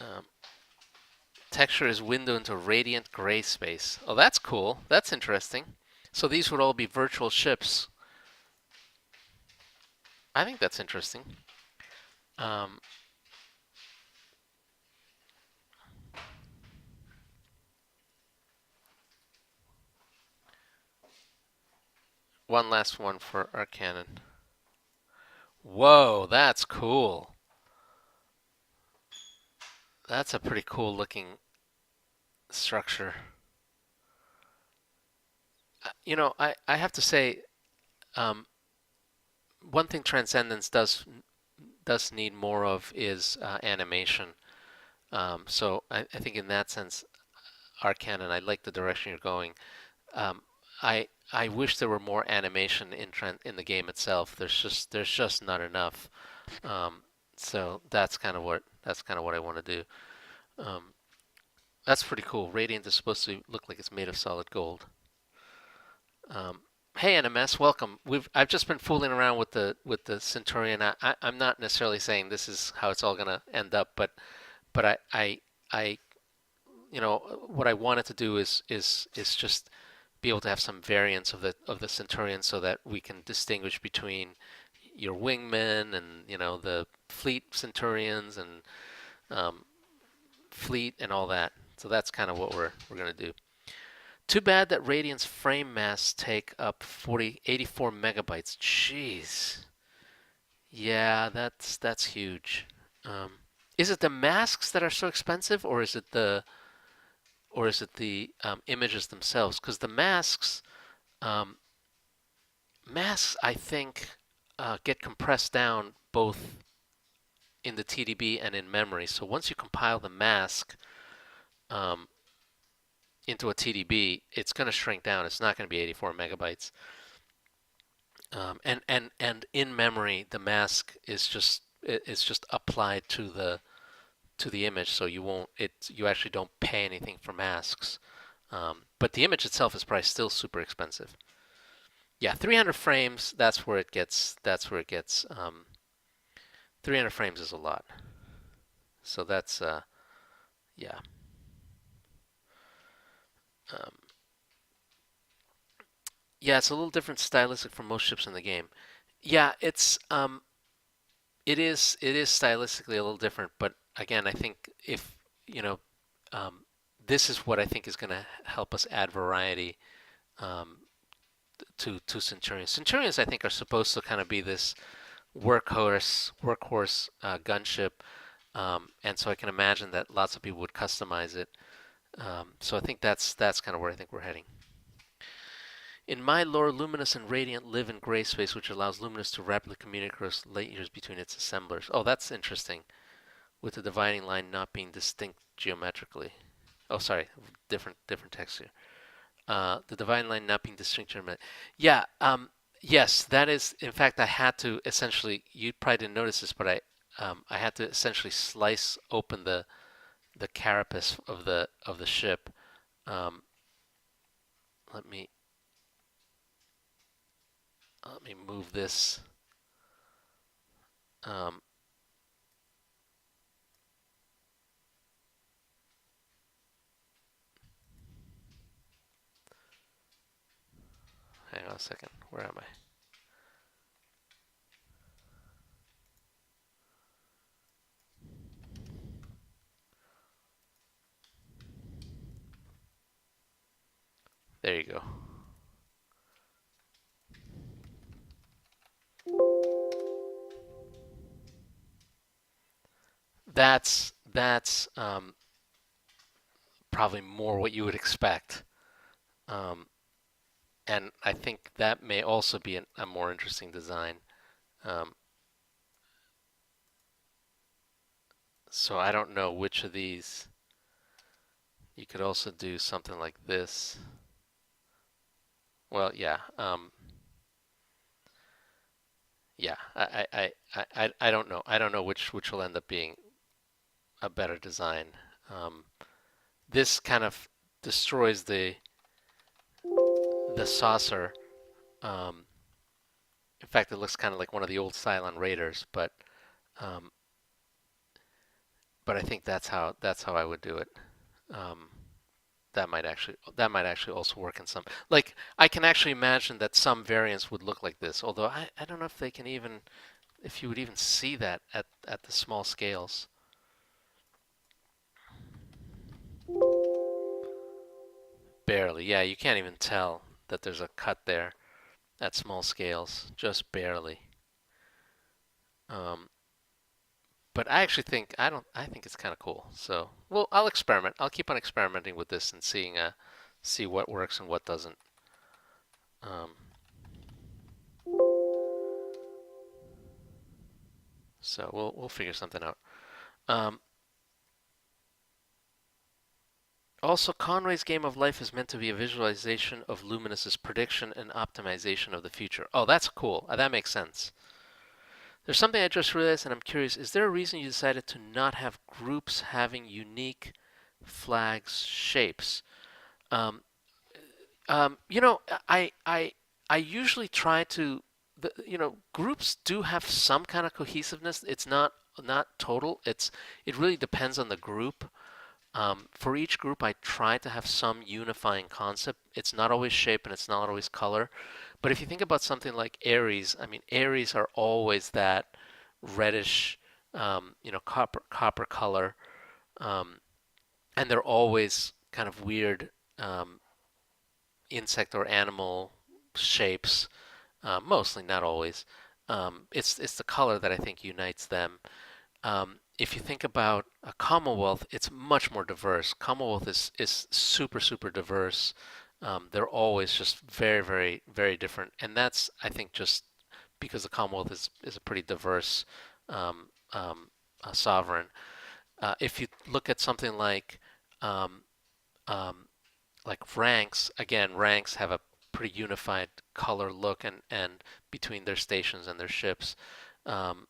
Um, Texture is window into radiant gray space. Oh, that's cool. That's interesting. So these would all be virtual ships. I think that's interesting. Um, one last one for our cannon. Whoa, that's cool. That's a pretty cool looking structure. I have to say, um, one thing Transcendence does need more of is animation. So I think in that sense, Arcanon, I like the direction you're going. Um, I wish there were more animation in the game itself. There's just not enough. Um, so that's kind of what I want to do. Um, that's pretty cool. Radiant is supposed to look like it's made of solid gold. Um, hey NMS, welcome. I've just been fooling around with the Centurion. I'm not necessarily saying this is how it's all gonna end up, but I what I wanted to do is just be able to have some variants of the Centurion so that we can distinguish between your wingmen and the fleet Centurions and um, fleet and all that. So that's kind of what we're gonna do. Too bad that Radiant's frame mass take up 84 megabytes. Jeez. Yeah, that's huge. Um, is it the masks that are so expensive, or is it the images themselves? Because the um, masks, I think, get compressed down both in the TDB and in memory. So once you compile the mask um, into a TDB, it's going to shrink down. It's not going to be 84 megabytes. And in memory, the mask it's just applied to the image, so you actually don't pay anything for masks. But the image itself is probably still super expensive. Yeah, 300 frames. That's where it gets. That's where it gets. 300 frames is a lot. So that's yeah. Um, yeah, it's a little different stylistic from most ships in the game. Yeah, it is stylistically a little different, but again, I think if you know, um, this is what I think is going to help us add variety um, to Centurions. Centurions, I think, are supposed to kind of be this workhorse gunship, and so I can imagine that lots of people would customize it. So I think that's kind of where I think we're heading. In my lore, Luminous and Radiant live in gray space, which allows Luminous to rapidly communicate across light years between its assemblers. Oh, that's interesting. With the dividing line not being distinct geometrically. Oh, sorry, different text here. The dividing line not being distinct geometrically. Yeah. Yes, that is. In fact, I had to essentially. You probably didn't notice this, but I had to essentially slice open the carapace of the ship. Um, let me let me move this. Um, Hang on a second. Where am I? There you go. That's probably more what you would expect. Um, and I think that may also be a more interesting design. Um, so I don't know which of these. You could also do something like this. Well, yeah, yeah. I don't know. I don't know which will end up being a better design. Um, this kind of destroys the saucer. Um, in fact, it looks kind of like one of the old Cylon Raiders, um, but I think that's how I would do it. Um, that might actually also work in some. Like I can actually imagine that some variants would look like this. Although I don't know if they can even. if you would even see that at the small scales. Barely. Yeah, you can't even tell that there's a cut there at small scales, just barely. Um, but I actually think I don't. I think it's kind of cool. So, well, I'll experiment. I'll keep on experimenting with this and seeing see what works and what doesn't. Um, so we'll figure something out. Um, Also, Conway's Game of Life is meant to be a visualization of Luminous's prediction and optimization of the future. Oh, that's cool. That makes sense. There's something I just realized, and I'm curious. Is there a reason you decided to not have groups having unique flags shapes? Um, you know, I usually try to, groups do have some kind of cohesiveness. It's not total. It really depends on the group. For each group, I try to have some unifying concept. It's not always shape and it's not always color. But if you think about something like Aries, I mean, Aries are always that reddish, copper color, um, and they're always kind of weird insect or animal shapes. Mostly, not always. It's the color that I think unites them. If you think about a Commonwealth, it's much more diverse. Commonwealth is super diverse. They're always just very different, and that's I think just because the Commonwealth is a pretty diverse um, sovereign. If you look at something um, um, like ranks, again, ranks have a pretty unified color look and between their stations and their ships.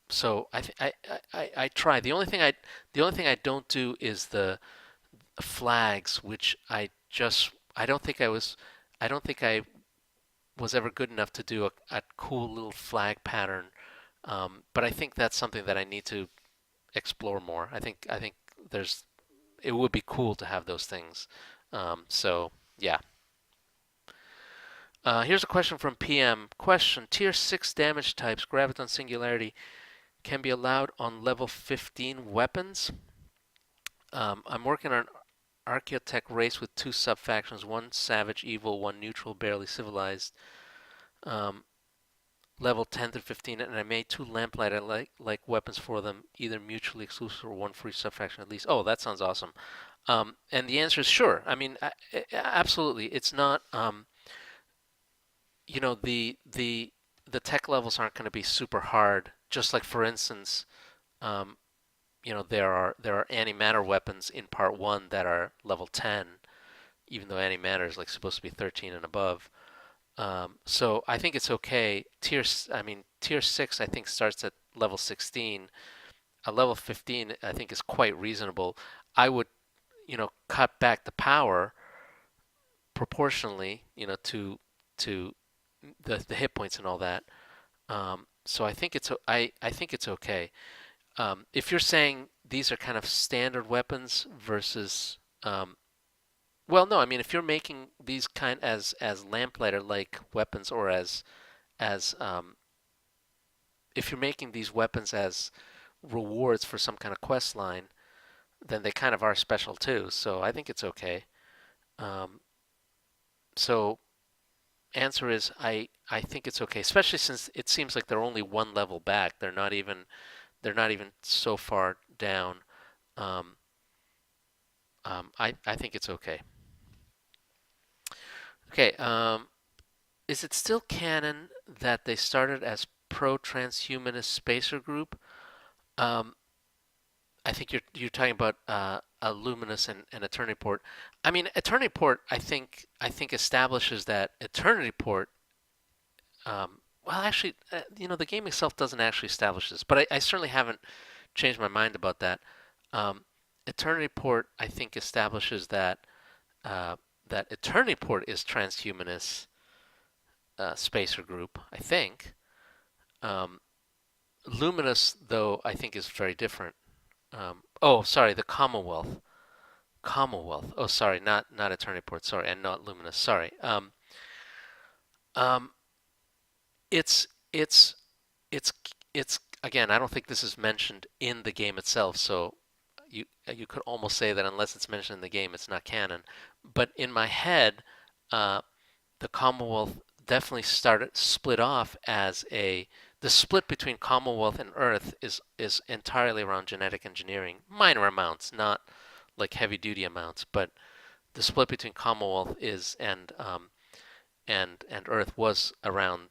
So I try. The only thing I don't do is the flags, which I don't think I was ever good enough to do a cool little flag pattern. But I think that's something that I need to explore more. I think there's it would be cool to have those things. So yeah. Here's a question from PM. Question: Tier 6 damage types, Graviton Singularity, can be allowed on level 15 weapons. I'm working on an Archaeotech race with two sub-factions, one savage evil, one neutral barely civilized, um, level 10 to 15, and I made two lamplighter like weapons for them, either mutually exclusive or one for each sub-faction at least. Oh, that sounds awesome. And the answer is sure. I mean, absolutely. It's not, you know, the tech levels aren't going to be super hard. Just like, for instance, um, there are antimatter weapons in part one that are level 10, even though antimatter is like supposed to be 13 and above. So I think it's okay. Tier 6 I think starts at level 16. A level 15 I think is quite reasonable. I would, cut back the power proportionally, to the hit points and all that. So I think it's okay. If you're saying these are kind of standard weapons versus, well, no, I mean if you're making these kind as lamplighter like weapons, or as if you're making these weapons as rewards for some kind of quest line, then they kind of are special too. So I think it's okay. Um, so answer is I think it's okay, especially since it seems like they're only one level back. They're not even so far down. Um, I think it's okay. Okay. Is it still canon that they started as pro-transhumanist spacer group? Um, I think you're talking about a Luminous and Eternity Port. I mean, Eternity Port. I think establishes that Eternity Port. Well, actually, the game itself doesn't actually establish this, but I certainly haven't changed my mind about that. Um, Eternity Port, I think, establishes uh, that Eternity Port is transhumanist spacer group. I think. Um, Luminous, though, I think is very different. Oh, sorry, the Commonwealth. Commonwealth. Oh, sorry, not Eternity Port. Sorry, and not Luminous. Sorry. Um, it's it's it's it's. again, I don't think this is mentioned in the game itself, so you could almost say that unless it's mentioned in the game, it's not canon. But in my head, uh, the Commonwealth definitely started split off as a the split between Commonwealth and Earth is entirely around genetic engineering, minor amounts, not like heavy duty amounts, but the split between Commonwealth is and Earth was around,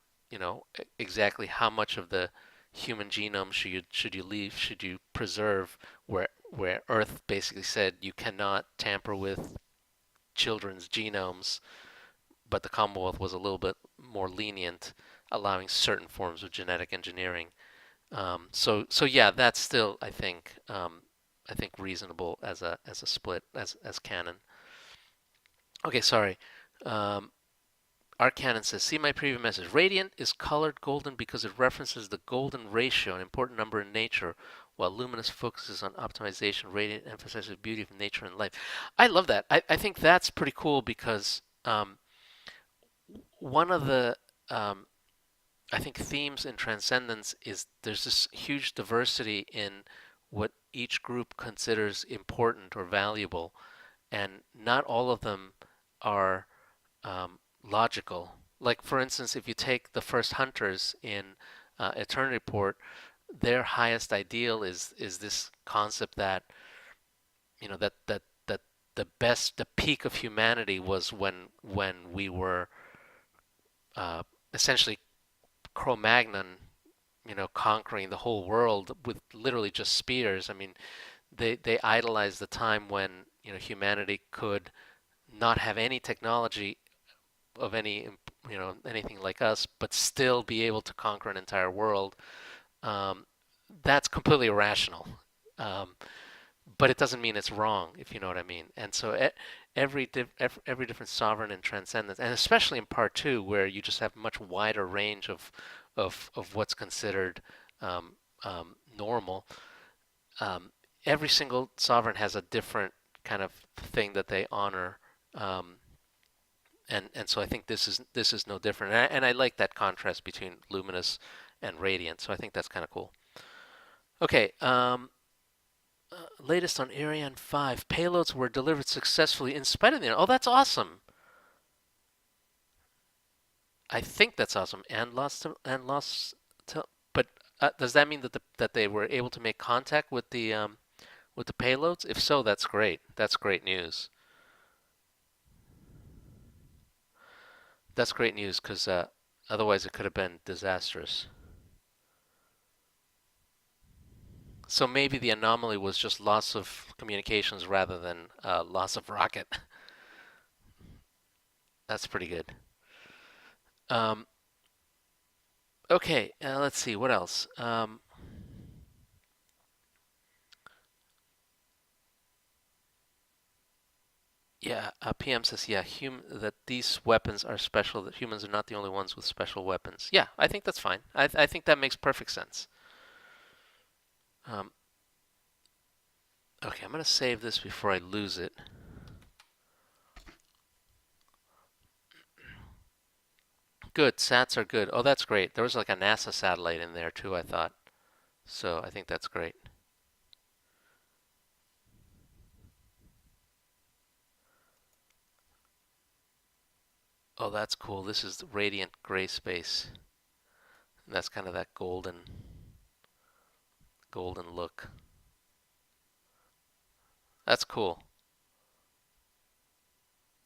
exactly how much of the human genome should you leave, should you preserve, where Earth basically said you cannot tamper with children's genomes, but the Commonwealth was a little bit more lenient, allowing certain forms of genetic engineering. So yeah, that's still I think reasonable as a split as canon. Okay, sorry. Um, Our canon says, see my previous message. Radiant is colored golden because it references the golden ratio, an important number in nature, while luminous focuses on optimization. Radiant emphasizes beauty of nature and life. I love that. I think that's pretty cool because one of the um, I think themes in Transcendence is there's this huge diversity in what each group considers important or valuable, and not all of them are logical. Like, for instance, if you take the first hunters in Eternity Report, their highest ideal is this concept that that the peak of humanity was when we were uh, essentially Cro-Magnon, conquering the whole world with literally just spears. I mean, they idolize the time when humanity could not have any technology of anything like us, but still be able to conquer an entire world. Um, that's completely irrational. Um, but it doesn't mean it's wrong, if you know what I mean. And so every different sovereign in Transcendence, and especially in Part Two, where you just have much wider range of what's considered normal. Um, every single sovereign has a different kind of thing that they honor. Um, and so I think this is no different. And I like that contrast between luminous and radiant. So I think that's kind of cool. Okay, latest on Ariane 5. Payloads were delivered successfully in spite of the. Oh, that's awesome. I think that's awesome. And lost to, but does that mean that they were able to make contact with the payloads? If so, that's great. That's great news. That's great news because otherwise it could have been disastrous. So maybe the anomaly was just loss of communications rather than loss of rocket. That's pretty good. Um, okay, let's see what else. Yeah, PM says that these weapons are special. That humans are not the only ones with special weapons. Yeah, I think that's fine. I think that makes perfect sense. Um, okay, I'm gonna save this before I lose it. Good, sats are good. Oh, that's great. There was like a NASA satellite in there too, I thought. So I think that's great. Oh, that's cool. This is the radiant gray space. And that's kind of that golden look. That's cool.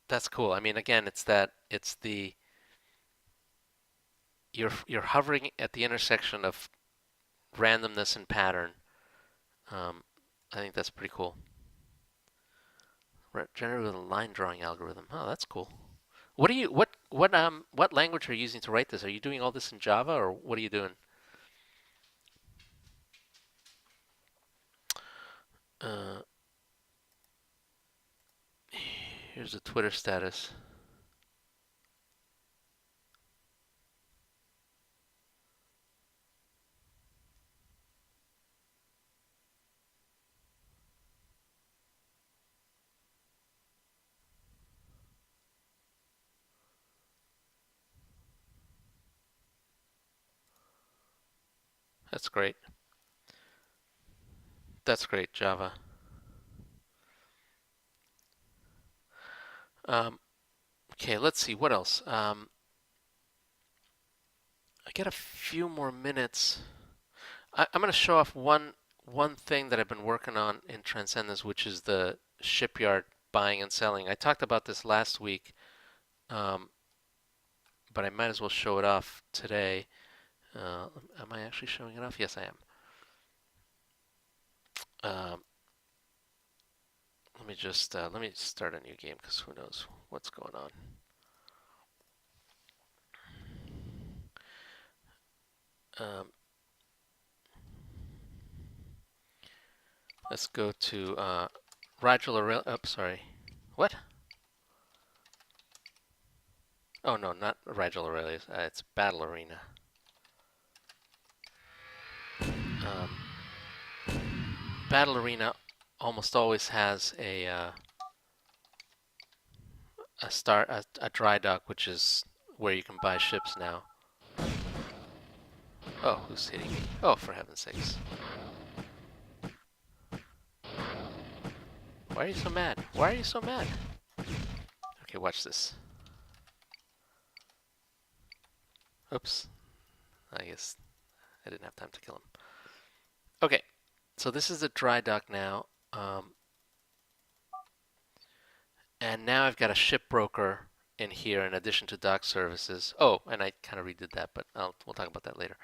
That's cool. I mean, again, it's the you're hovering at the intersection of randomness and pattern. Um, I think that's pretty cool. Generated with a line drawing algorithm. Oh, that's cool. What language are you using to write this? Are you doing all this in Java or what are you doing? Uh, here's the Twitter status. That's great. That's great, Java. Um, okay, let's see what else. I get a few more minutes. I'm going to show off one thing that I've been working on in Transcendence, which is the shipyard buying and selling. I talked about this last week, um, but I might as well show it off today. Am I actually showing it off? Yes, I am. Um, let me start a new game because who knows what's going on. Um, let's go to Rigel Aurelia. Oh, sorry. What? Oh no, not Rigel Aurelia. It's Battle Arena. Um, Battle Arena almost always has a dry dock, which is where you can buy ships now. Oh, who's hitting me? Oh, for heaven's sakes! Why are you so mad? Why are you so mad? Okay, watch this. Oops. I guess I didn't have time to kill him. Okay, so this is the dry dock now, and now I've got a ship broker in here in addition to dock services. Oh, and I kind of redid that, but we'll talk about that later.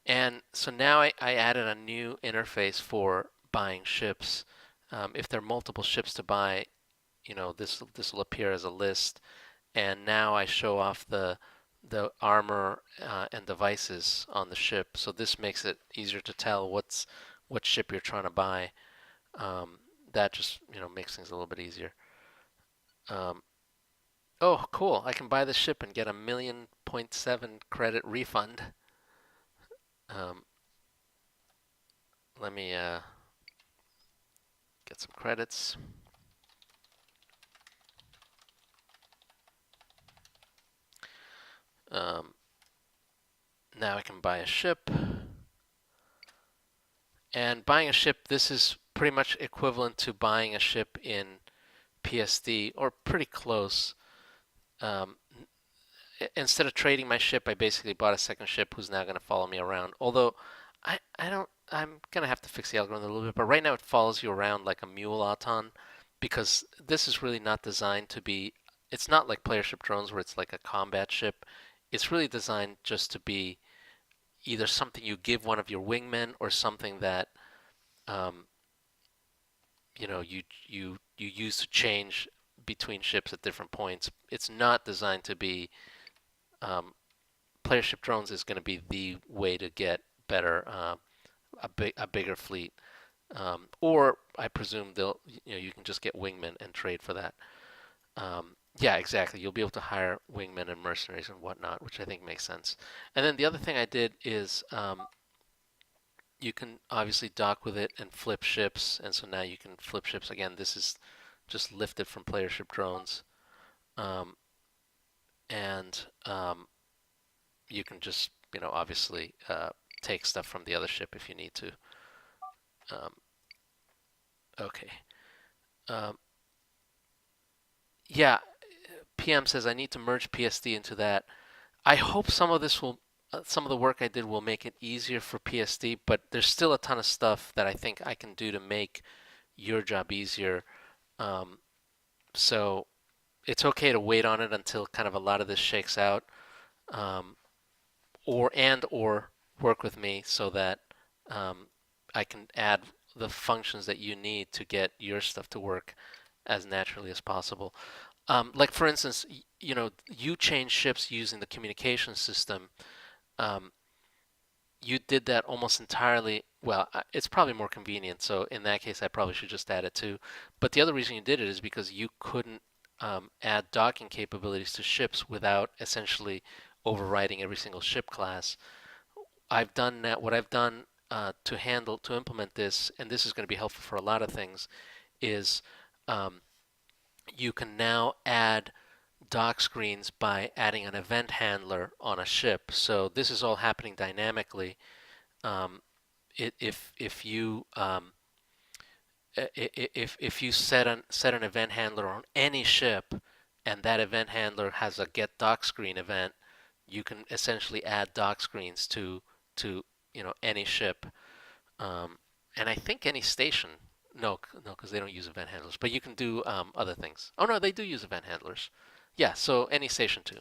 And so now I added a new interface for buying ships. If there are multiple ships to buy, this will appear as a list. And now I show off the armor and devices on the ship. So this makes it easier to tell what ship you're trying to buy. Um, that just makes things a little bit easier. Um, oh, cool! I can buy the ship and get a 1,000,000.7 credit refund. Um, let me get some credits. Um, now I can buy a ship. And buying a ship, this is pretty much equivalent to buying a ship in PSD, or pretty close. Um, Instead of trading my ship, I basically bought a second ship who's now going to follow me around. Although I'm going to have to fix the algorithm a little bit, but right now it follows you around like a mule auton because this is really not designed to be, it's not like player ship drones where it's like a combat ship. It's really designed just to be either something you give one of your wingmen or something that um, you use to change between ships at different points. It's not designed to be um, player ship drones is going to be the way to get better a bigger fleet. Or I presume you can just get wingmen and trade for that. Yeah, exactly. You'll be able to hire wingmen and mercenaries and whatnot, which I think makes sense. And then the other thing I did is you can obviously dock with it and flip ships, and so now you can flip ships again. This is just lifted from player ship drones, um, and you can just obviously take stuff from the other ship if you need to. Um, okay. Um, yeah, PM says I need to merge PSD into that. I hope some of the work I did will make it easier for PSD, but there's still a ton of stuff that I think I can do to make your job easier. Um, so it's okay to wait on it until kind of a lot of this shakes out, um, or work with me so that um, I can add the functions that you need to get your stuff to work as naturally as possible. Like for instance, you change ships using the communication system. Um, you did that almost entirely. Well, it's probably more convenient. So in that case, I probably should just add it too. But the other reason you did it is because you couldn't add docking capabilities to ships without essentially overriding every single ship class. I've done that. What I've done to implement this, and this is going to be helpful for a lot of things, is um, you can now add dock screens by adding an event handler on a ship. So this is all happening dynamically. if you if you set an event handler on any ship, and that event handler has a get dock screen event, you can essentially add dock screens to any ship, um, and I think any station. No, no, because they don't use event handlers. But you can do other things. Oh no, they do use event handlers. Yeah, so any station too.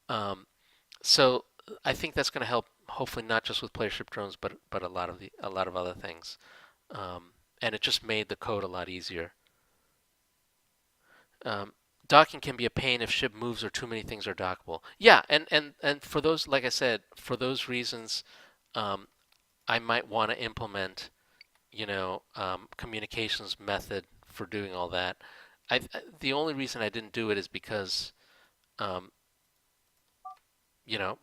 Um, so I think that's going to help, hopefully not just with player ship drones, but a lot of other things. And it just made the code a lot easier. Um, Docking can be a pain if ship moves or too many things are dockable. Yeah, and for those, like I said, for those reasons, um, I might want to implement, communications method for doing all that. The only reason I didn't do it is because, um,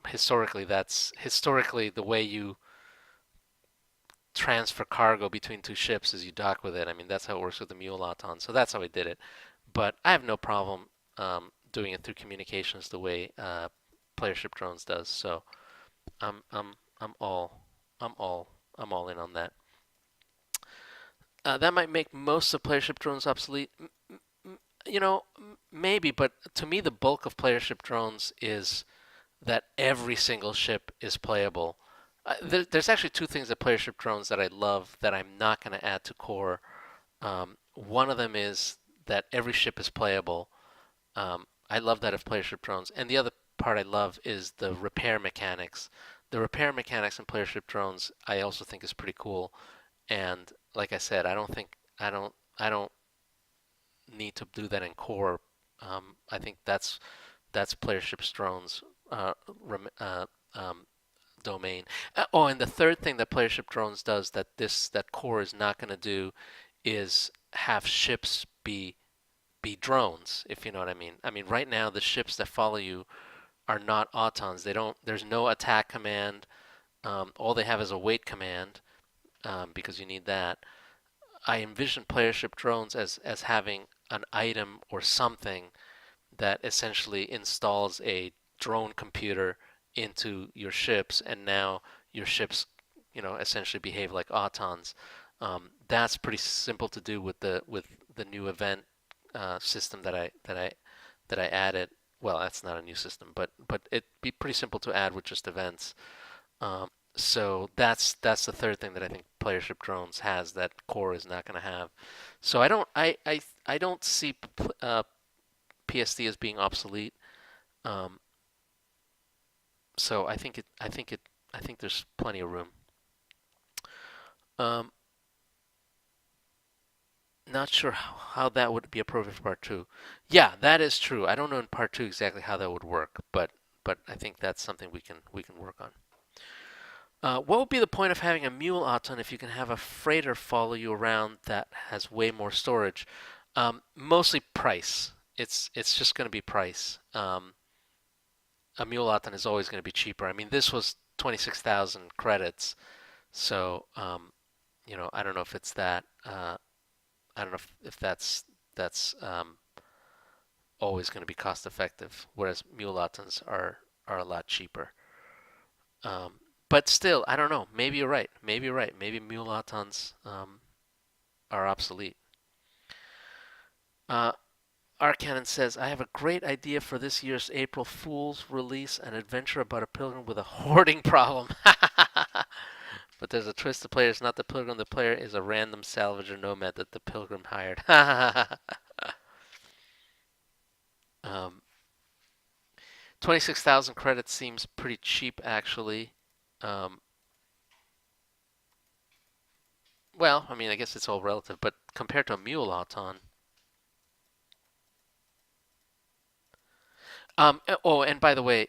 historically the way you transfer cargo between two ships is you dock with it. I mean, that's how it works with the Mule Auton. So that's how I did it. But I have no problem doing it through communications the way player ship drones does. So I'm I'm I'm all I'm all I'm all in on that. That might make most of player ship drones obsolete. Maybe, but to me, the bulk of player ship drones is that every single ship is playable. There's actually two things that player ship drones that I love that I'm not going to add to core. One of them is that every ship is playable. I love that of player ship drones, and the other part I love is the repair mechanics. The repair mechanics in player ship drones I also think is pretty cool. And like I said, I don't need to do that in core. I think that's player ship drones uh, rem, uh, um, domain. Oh, and the third thing that player ship drones does that core is not going to do is have ships be drones, if you know what I mean. I mean, right now the ships that follow you are not autons. They don't. There's no attack command. All they have is a wait command because you need that. I envision playership drones as having an item or something that essentially installs a drone computer into your ships, and now your ships, essentially behave like autons. That's pretty simple to do with the new event system that I added. Well, that's not a new system, but it'd be pretty simple to add with just events. So that's the third thing that I think playership drones has that core is not going to have. So I don't see PSD as being obsolete. Um, so I think there's plenty of room. Um, Not sure how that would be appropriate for part two. Yeah, that is true. I don't know in part two exactly how that would work, but I think that's something we can work on. What would be the point of having a mule auton if you can have a freighter follow you around that has way more storage? Mostly price. It's just going to be price. A mule auton is always going to be cheaper. I mean, this was 26,000 credits, so I don't know if it's that. I don't know if that's always going to be cost effective, whereas mule autons are a lot cheaper. But still, I don't know. Maybe you're right. Maybe you're right. Maybe mule autons are obsolete. Uh, Arcannon says, I have a great idea for this year's April Fool's release, an adventure about a pilgrim with a hoarding problem. But there's a twist. The player is not the pilgrim. The player is a random salvager nomad that the pilgrim hired. um, 26,000 credits seems pretty cheap, actually. Um, well, I mean, I guess it's all relative, but compared to a mule auton. Oh, and by the way,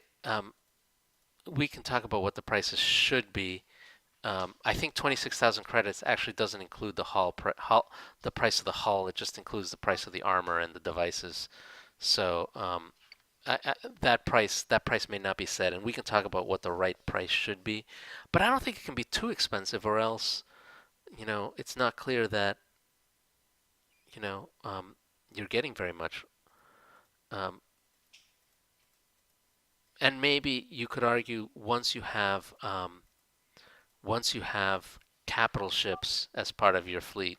we can talk about what the prices should be. I think 26,000 credits actually doesn't include the price of the hull. It just includes the price of the armor and the devices. So that price may not be set, and we can talk about what the right price should be. But I don't think it can be too expensive, or else it's not clear that you're getting very much. Um, and maybe you could argue once you have capital ships as part of your fleet,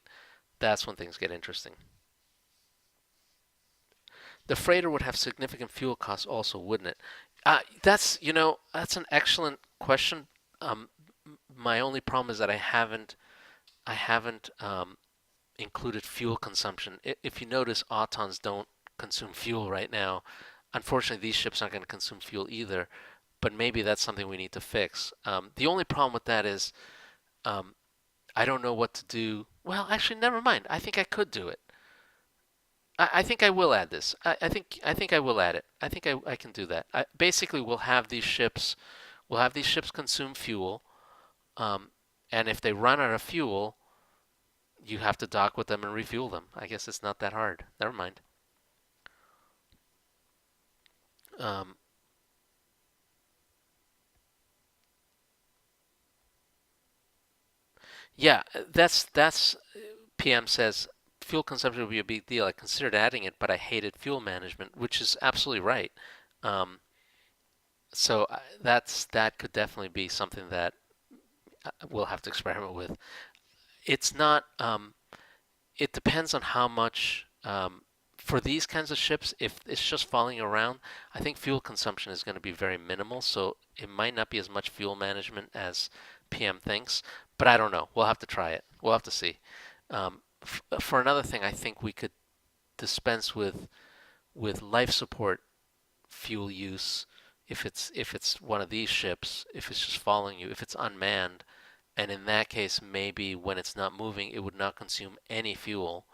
that's when things get interesting. The freighter would have significant fuel costs also, wouldn't it? That's an excellent question. Um, my only problem is that I haven't included fuel consumption. If you notice, Autons don't consume fuel right now. Unfortunately, these ships aren't going to consume fuel either, but maybe that's something we need to fix. The only problem with that is um, I don't know what to do. Well, actually, never mind. I think I could do it. I think I will add this. I think I will add it. I think I can do that. Basically, we'll have these ships consume fuel, um, and if they run out of fuel, you have to dock with them and refuel them. I guess it's not that hard. Never mind. Um, yeah, that's PM says fuel consumption would be a big deal. I considered adding it, but I hated fuel management, which is absolutely right. Um, that could definitely be something that we'll have to experiment with. It's not. It depends on how much. For these kinds of ships, if it's just following around, I think fuel consumption is going to be very minimal. So it might not be as much fuel management as PM thinks. But I don't know. We'll have to try it. We'll have to see. For another thing, I think we could dispense with life support fuel use if it's one of these ships, if it's just following you, if it's unmanned, and in that case, maybe when it's not moving, it would not consume any fuel.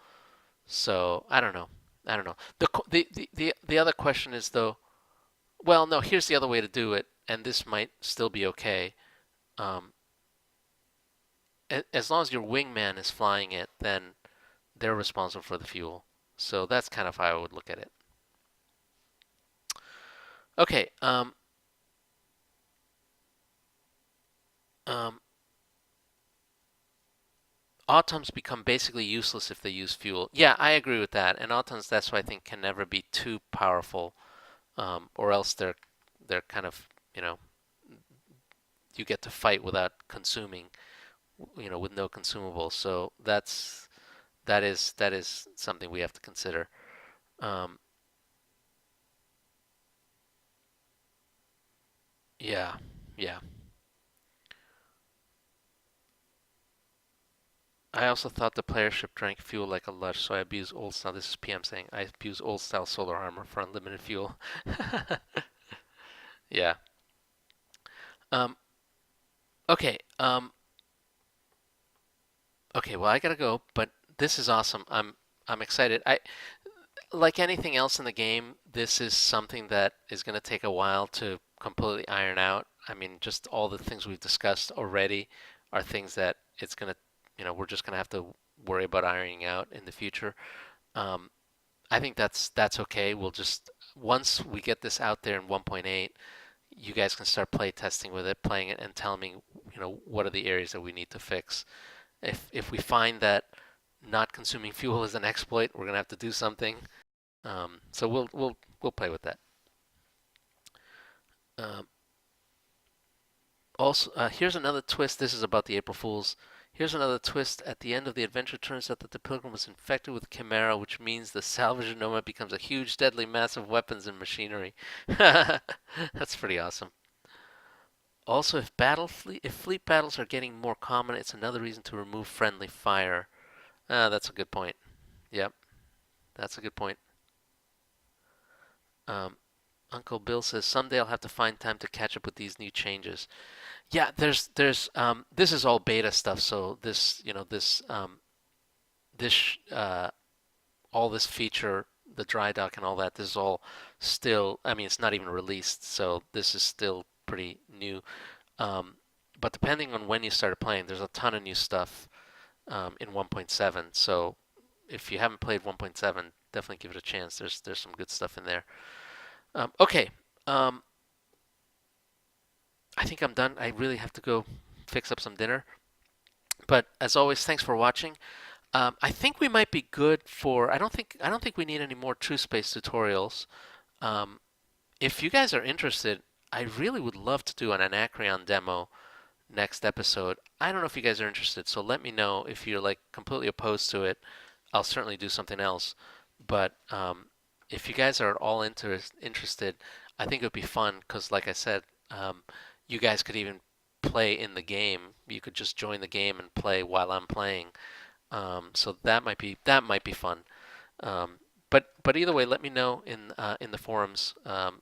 So I don't know. I don't know. The other question is though. Well, no. Here's the other way to do it, and this might still be okay. Um, as long as your wingman is flying it, then they're responsible for the fuel. So that's kind of how I would look at it. Okay. Um, Autons become basically useless if they use fuel. Yeah, I agree with that. And autons, that's why I think can never be too powerful, or else they're kind of you know you get to fight without consuming, with no consumables. So that is something we have to consider. Um, yeah, yeah. I also thought the player ship drank fuel like a lush, so I abused old style. This is PM saying I abuse old style solar armor for unlimited fuel. Yeah. Um, okay. Okay. Well, I gotta go, but this is awesome. I'm excited. I like anything else in the game. This is something that is gonna take a while to completely iron out. I mean, just all the things we've discussed already are things that we're just gonna have to worry about ironing out in the future. Um, I think that's okay. We'll just once we get this out there in 1.8, you guys can start play testing with it, playing it, and telling me, what are the areas that we need to fix. If we find that not consuming fuel is an exploit, we're gonna have to do something. So we'll play with that. Um, also, here's another twist. This is about the April Fools. Here's another twist. At the end of the adventure, turns out that the pilgrim was infected with Chimera, which means the salvage nomad becomes a huge, deadly mass of weapons and machinery. That's pretty awesome. Also, if fleet battles are getting more common, it's another reason to remove friendly fire. That's a good point. Yep, that's a good point. Um, Uncle Bill says someday I'll have to find time to catch up with these new changes. Yeah, this is all beta stuff, so this all this feature, the dry dock and all that, this is all still. I mean, it's not even released, so this is still pretty new. Um, but depending on when you started playing, there's a ton of new stuff in 1.7. So if you haven't played 1.7, definitely give it a chance. There's some good stuff in there. Okay, um, I think I'm done. I really have to go fix up some dinner. But as always, thanks for watching. I think we might be good for. I don't think we need any more True Space tutorials. If you guys are interested, I really would love to do an Anacreon demo next episode. I don't know if you guys are interested, so let me know if you're like completely opposed to it. I'll certainly do something else. But if you guys are at all interested, I think it would be fun because, like I said, you guys could even play in the game. You could just join the game and play while I'm playing. So that might be fun. Um, but either way, let me know in the forums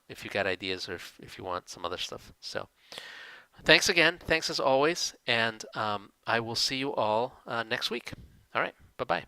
if you got ideas or if you want some other stuff. So thanks again. Thanks as always, and I will see you all next week. All right. Bye bye.